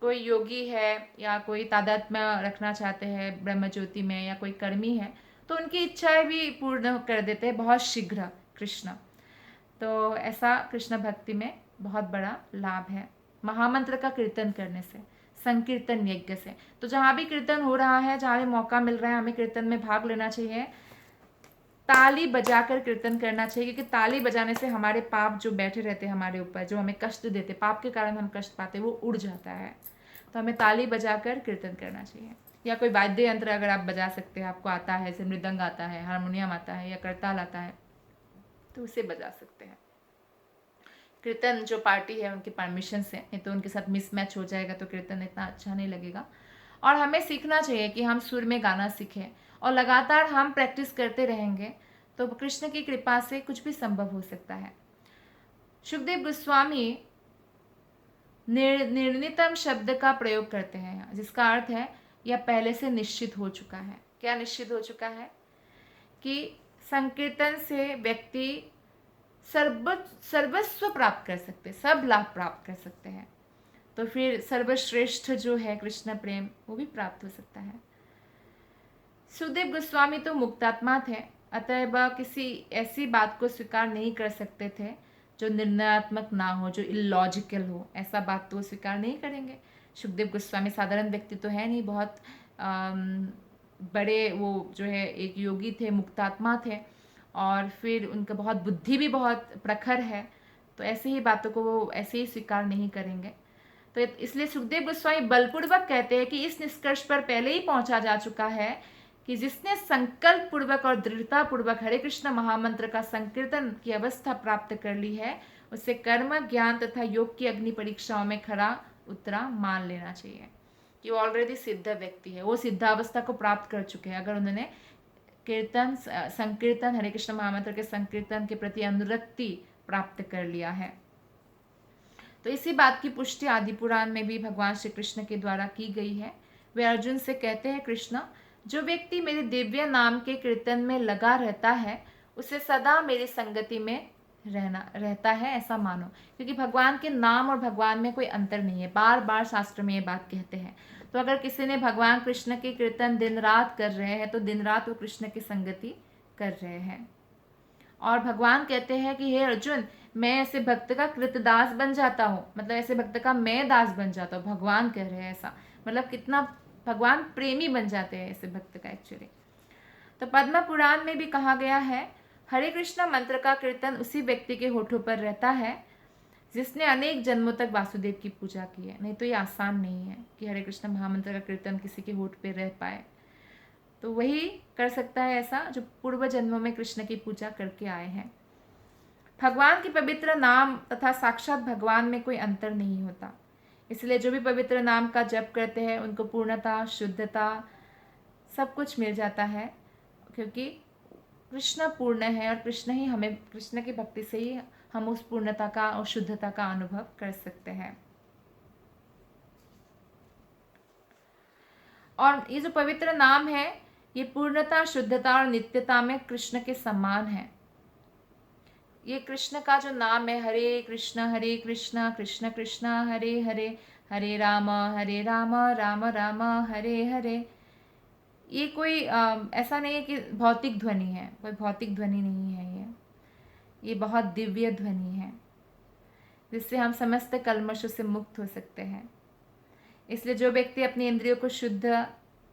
कोई योगी है या कोई तादात्म्य रखना चाहते हैं ब्रह्म ज्योति में, या कोई कर्मी है, तो उनकी इच्छाएं भी पूर्ण कर देते हैं बहुत शीघ्र कृष्ण। तो ऐसा कृष्ण भक्ति में बहुत बड़ा लाभ है महामंत्र का कीर्तन करने से, संकीर्तन यज्ञ से। तो जहाँ भी कीर्तन हो रहा है, जहाँ भी मौका मिल रहा है, हमें कीर्तन में भाग लेना चाहिए, ताली बजाकर कीर्तन करना चाहिए, क्योंकि ताली बजाने से हमारे पाप जो बैठे रहते हैं हमारे ऊपर, जो हमें कष्ट देते, पाप के कारण हम कष्ट पाते, वो उड़ जाता है। तो हमें ताली बजाकर कीर्तन करना चाहिए। या कोई वाद्य यंत्र अगर आप बजा सकते हैं, आपको आता है, जैसे मृदंग आता है, हारमोनियम आता है या करताल आता है, तो उसे बजा सकते हैं। कीर्तन जो पार्टी है उनकी परमिशन से, नहीं तो उनके साथ मिसमैच हो जाएगा तो कीर्तन इतना अच्छा नहीं लगेगा। और हमें सीखना चाहिए कि हम सुर में गाना सीखें और लगातार हम प्रैक्टिस करते रहेंगे तो कृष्ण की कृपा से कुछ भी संभव हो सकता है। सुखदेव गोस्वामी निर्णितम शब्द का प्रयोग करते हैं, जिसका अर्थ है यह पहले से निश्चित हो चुका है। क्या निश्चित हो चुका है? कि संकीर्तन से व्यक्ति सर्वस्व प्राप्त कर सकते, सब लाभ प्राप्त कर सकते हैं। तो फिर सर्वश्रेष्ठ जो है कृष्ण प्रेम, वो भी प्राप्त हो सकता है। सुखदेव गोस्वामी तो मुक्तात्मा थे, अतः वह किसी ऐसी बात को स्वीकार नहीं कर सकते थे जो निर्णयात्मक ना हो, जो इलॉजिकल हो। ऐसा बात तो वो स्वीकार नहीं करेंगे। सुखदेव गोस्वामी साधारण व्यक्ति तो है नहीं, बहुत बड़े वो जो है एक योगी थे, मुक्तात्मा थे, और फिर उनका बहुत बुद्धि भी बहुत प्रखर है, तो ऐसी ही बातों को वो ऐसे ही स्वीकार नहीं करेंगे। तो इसलिए सुखदेव गोस्वामी बलपूर्वक कहते हैं कि इस निष्कर्ष पर पहले ही पहुंचा जा चुका है कि जिसने संकल्प पूर्वक और दृढ़ता पूर्वक हरे कृष्ण महामंत्र का संकीर्तन की अवस्था प्राप्त कर ली है, उसे कर्म, ज्ञान तथा योग की अग्नि परीक्षाओं में खरा उतरा मान लेना चाहिए कि वो ऑलरेडी सिद्ध व्यक्ति है, वो सिद्धावस्था को प्राप्त कर चुके हैं अगर उन्होंने कीर्तन, संकीर्तन, हरे कृष्ण महामंत्र के संकीर्तन के प्रति अनुरक्ति प्राप्त कर लिया है। तो इसी बात की पुष्टि आदि पुराण में भी भगवान श्री कृष्ण के द्वारा की गई है। वे अर्जुन से कहते हैं, कृष्ण, जो व्यक्ति मेरे दिव्य नाम के कीर्तन में लगा रहता है उसे सदा मेरी संगति में रहता है, ऐसा मानो। क्योंकि भगवान के नाम और भगवान में कोई अंतर नहीं है, बार बार शास्त्र में ये बात कहते हैं। तो अगर किसी ने भगवान कृष्ण के कीर्तन दिन रात कर रहे हैं तो दिन रात वो कृष्ण की संगति कर रहे हैं। और भगवान कहते हैं कि हे अर्जुन, मैं ऐसे भक्त का कृतदास बन जाता हूँ, मतलब ऐसे भक्त का मैं दास बन जाता हूँ। भगवान कह रहे हैं ऐसा, मतलब कितना भगवान प्रेमी बन जाते हैं ऐसे भक्त का एक्चुअली। तो पद्म पुराण में भी कहा गया है, हरे कृष्ण मंत्र का कीर्तन उसी व्यक्ति के होठों पर रहता है जिसने अनेक जन्मों तक वासुदेव की पूजा की है। नहीं तो ये आसान नहीं है कि हरे कृष्ण महामंत्र का कीर्तन किसी के होठ पे रह पाए। तो वही कर सकता है ऐसा जो पूर्व जन्मों में कृष्ण की पूजा करके आए हैं। भगवान के पवित्र नाम तथा साक्षात भगवान में कोई अंतर नहीं होता, इसलिए जो भी पवित्र नाम का जप करते हैं उनको पूर्णता, शुद्धता सब कुछ मिल जाता है, क्योंकि कृष्ण पूर्ण है और कृष्ण ही हमें, कृष्ण की भक्ति से ही हम उस पूर्णता का और शुद्धता का अनुभव कर सकते हैं। और ये जो पवित्र नाम है ये पूर्णता, शुद्धता और नित्यता में कृष्ण के समान है। ये कृष्ण का जो नाम है, हरे कृष्ण कृष्ण कृष्ण हरे हरे, हरे राम राम राम हरे हरे, ये कोई ऐसा नहीं है कि भौतिक ध्वनि है, कोई भौतिक ध्वनि नहीं है ये बहुत दिव्य ध्वनि है जिससे हम समस्त कल्मशों से मुक्त हो सकते हैं। इसलिए जो व्यक्ति अपनी इंद्रियों को शुद्ध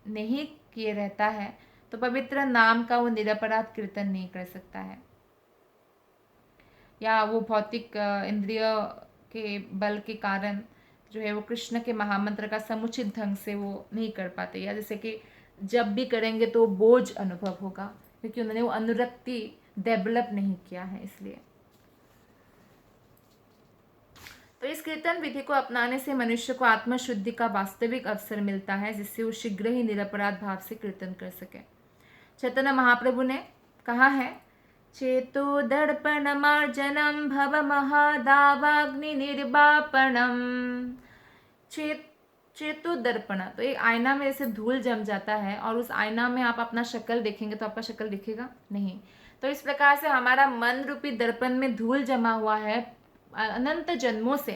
नहीं किए रहता है तो पवित्र नाम का वो निरपराध कीर्तन नहीं कर सकता है, या वो भौतिक इंद्रिय के बल के कारण जो है वो कृष्ण के महामंत्र का समुचित ढंग से वो नहीं कर पाते, या जैसे कि जब भी करेंगे तो बोझ अनुभव होगा क्योंकि उन्होंने वो अनुरक्ति डेवलप नहीं किया है। इसलिए तो इस कीर्तन विधि को अपनाने से मनुष्य को आत्मशुद्धि का वास्तविक अवसर मिलता है जिससे वो शीघ्र ही निरपराध भाव से कीर्तन कर सके। चैतन्य महाप्रभु ने कहा है, चेतो दर्पण मार्जनम भव महादावाग्नि निर्वापणम। चेतो दर्पण, तो एक आईना में जैसे धूल जम जाता है और उस आईना में आप अपना शक्ल देखेंगे तो आपका शक्ल दिखेगा नहीं, तो इस प्रकार से हमारा मन रूपी दर्पण में धूल जमा हुआ है अनंत जन्मों से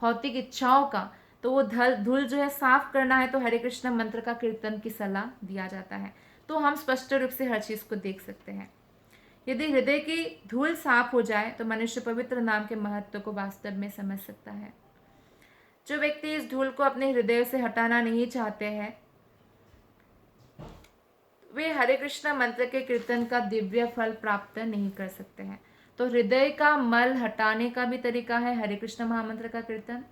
भौतिक इच्छाओं का, तो वो धूल जो है साफ करना है तो हरे कृष्ण मंत्र का कीर्तन की सलाह दिया जाता है, तो हम स्पष्ट रूप से हर चीज को देख सकते हैं। यदि हृदय की धूल साफ हो जाए तो मनुष्य पवित्र नाम के महत्व को वास्तव में समझ सकता है। जो व्यक्ति इस धूल को अपने हृदय से हटाना नहीं चाहते हैं वे हरे कृष्ण मंत्र के कीर्तन का दिव्य फल प्राप्त नहीं कर सकते हैं। तो हृदय का मल हटाने का भी तरीका है हरे कृष्ण महामंत्र का कीर्तन,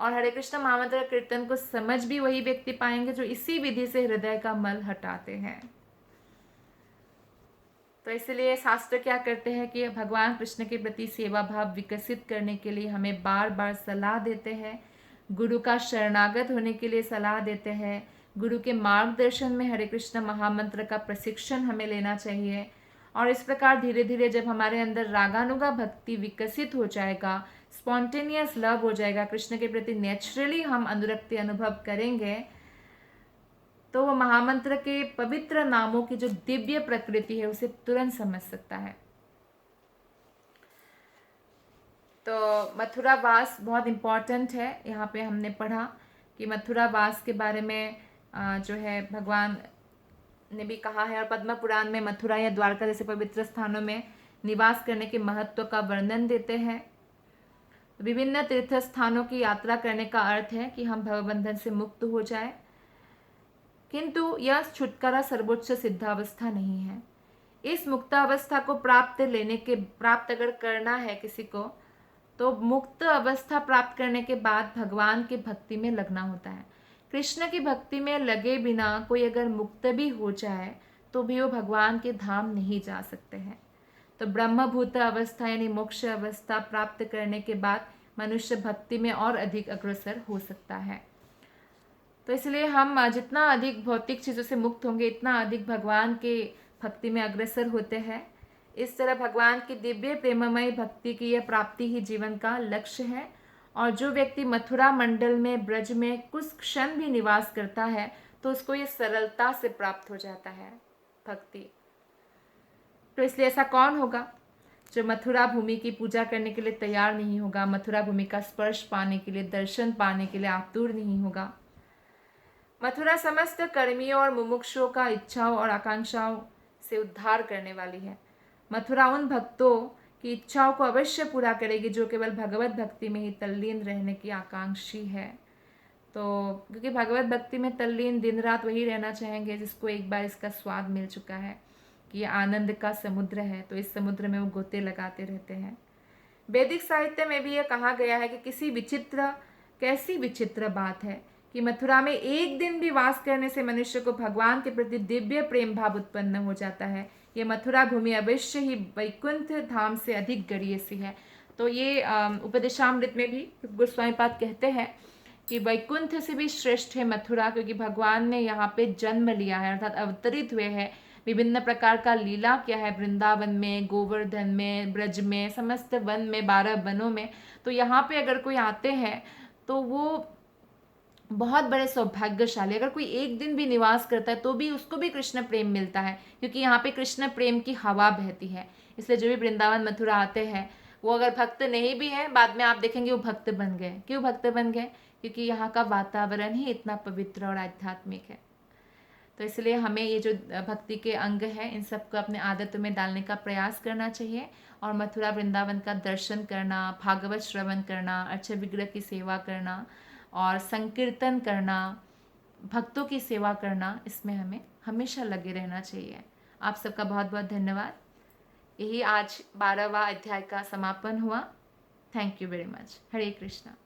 और हरे कृष्ण महामंत्र कीर्तन को समझ भी वही व्यक्ति पाएंगे जो इसी विधि से हृदय का मल हटाते हैं। तो इसलिए शास्त्र क्या करते हैं कि भगवान कृष्ण के प्रति सेवा भाव विकसित करने के लिए हमें बार बार सलाह देते हैं, गुरु का शरणागत होने के लिए सलाह देते हैं, गुरु के मार्गदर्शन में हरे कृष्ण महामंत्र का प्रशिक्षण हमें लेना चाहिए, और इस प्रकार धीरे धीरे जब हमारे अंदर रागानुगा भक्ति विकसित हो जाएगा, स्पॉन्टेनियस लव हो जाएगा, कृष्ण के प्रति नेचुरली हम अनुरक्ति अनुभव करेंगे, तो वो महामंत्र के पवित्र नामों की जो दिव्य प्रकृति है उसे तुरंत समझ सकता है। तो मथुरा वास बहुत इम्पॉर्टेंट है। यहाँ पे हमने पढ़ा कि मथुरा वास के बारे में जो है भगवान ने भी कहा है, और पद्म पुराण में मथुरा या द्वारका जैसे पवित्र स्थानों में निवास करने के महत्व का वर्णन देते हैं। विभिन्न तीर्थ स्थानों की यात्रा करने का अर्थ है कि हम भवबंधन से मुक्त हो जाए, किंतु यह छुटकारा सर्वोच्च सिद्धावस्था नहीं है। इस मुक्तावस्था को प्राप्त अगर करना है किसी को, तो मुक्त अवस्था प्राप्त करने के बाद भगवान की भक्ति में लगना होता है। कृष्ण की भक्ति में लगे बिना कोई अगर मुक्त भी हो जाए तो भी वो भगवान के धाम नहीं जा सकते हैं। तो ब्रह्मभूत अवस्था यानी मोक्ष अवस्था प्राप्त करने के बाद मनुष्य भक्ति में और अधिक अग्रसर हो सकता है। तो इसलिए हम जितना अधिक भौतिक चीज़ों से मुक्त होंगे इतना अधिक भगवान के भक्ति में अग्रसर होते हैं। इस तरह भगवान की दिव्य प्रेममय भक्ति की यह प्राप्ति ही जीवन का लक्ष्य है, और जो व्यक्ति मथुरा मंडल में ब्रज में कुछ क्षण भी निवास करता है तो उसको ये सरलता से प्राप्त हो जाता है भक्ति। तो इसलिए ऐसा कौन होगा जो मथुरा भूमि की पूजा करने के लिए तैयार नहीं होगा, मथुरा भूमि का स्पर्श पाने के लिए, दर्शन पाने के लिए आतुर नहीं होगा। मथुरा समस्त कर्मियों और मुमुक्षुओं का इच्छाओं और आकांक्षाओं से उद्धार करने वाली है। मथुरा उन भक्तों की इच्छाओं को अवश्य पूरा करेगी जो केवल भगवत भक्ति में ही तल्लीन रहने की आकांक्षी है। तो क्योंकि भगवत भक्ति में तल्लीन दिन रात वही रहना चाहेंगे जिसको एक बार इसका स्वाद मिल चुका है कि ये आनंद का समुद्र है, तो इस समुद्र में वो गोते लगाते रहते हैं। वैदिक साहित्य में भी यह कहा गया है कि कैसी विचित्र बात है कि मथुरा में एक दिन भी वास करने से मनुष्य को भगवान के प्रति दिव्य प्रेम भाव उत्पन्न हो जाता है। ये मथुरा भूमि अवश्य ही वैकुंठ धाम से अधिक गरीयसी है। तो ये उपदेशामृत में भी गोस्वामी पाद कहते हैं कि वैकुंठ से भी श्रेष्ठ है मथुरा, क्योंकि भगवान ने यहाँ पे जन्म लिया है अर्थात अवतरित हुए हैं, विभिन्न प्रकार का लीला किया है वृंदावन में, गोवर्धन में, ब्रज में, समस्त वन में, 12 वनों में। तो यहाँ पे अगर कोई आते हैं तो वो बहुत बड़े सौभाग्यशाली। अगर कोई एक दिन भी निवास करता है तो भी उसको भी कृष्ण प्रेम मिलता है, क्योंकि यहाँ पे कृष्ण प्रेम की हवा बहती है। इसलिए जो भी वृंदावन मथुरा आते हैं वो अगर भक्त नहीं भी है, बाद में आप देखेंगे वो भक्त बन गए। क्यों भक्त बन गए? क्योंकि यहाँ का वातावरण ही इतना पवित्र और आध्यात्मिक है। तो इसलिए हमें ये जो भक्ति के अंग हैं इन सबको अपने आदतों में डालने का प्रयास करना चाहिए, और मथुरा वृंदावन का दर्शन करना, भागवत श्रवण करना, अर्च विग्रह की सेवा करना और संकीर्तन करना, भक्तों की सेवा करना, इसमें हमें हमेशा लगे रहना चाहिए। आप सबका बहुत बहुत धन्यवाद। यही आज 12वां अध्याय का समापन हुआ। Thank you very much. Hare Krishna.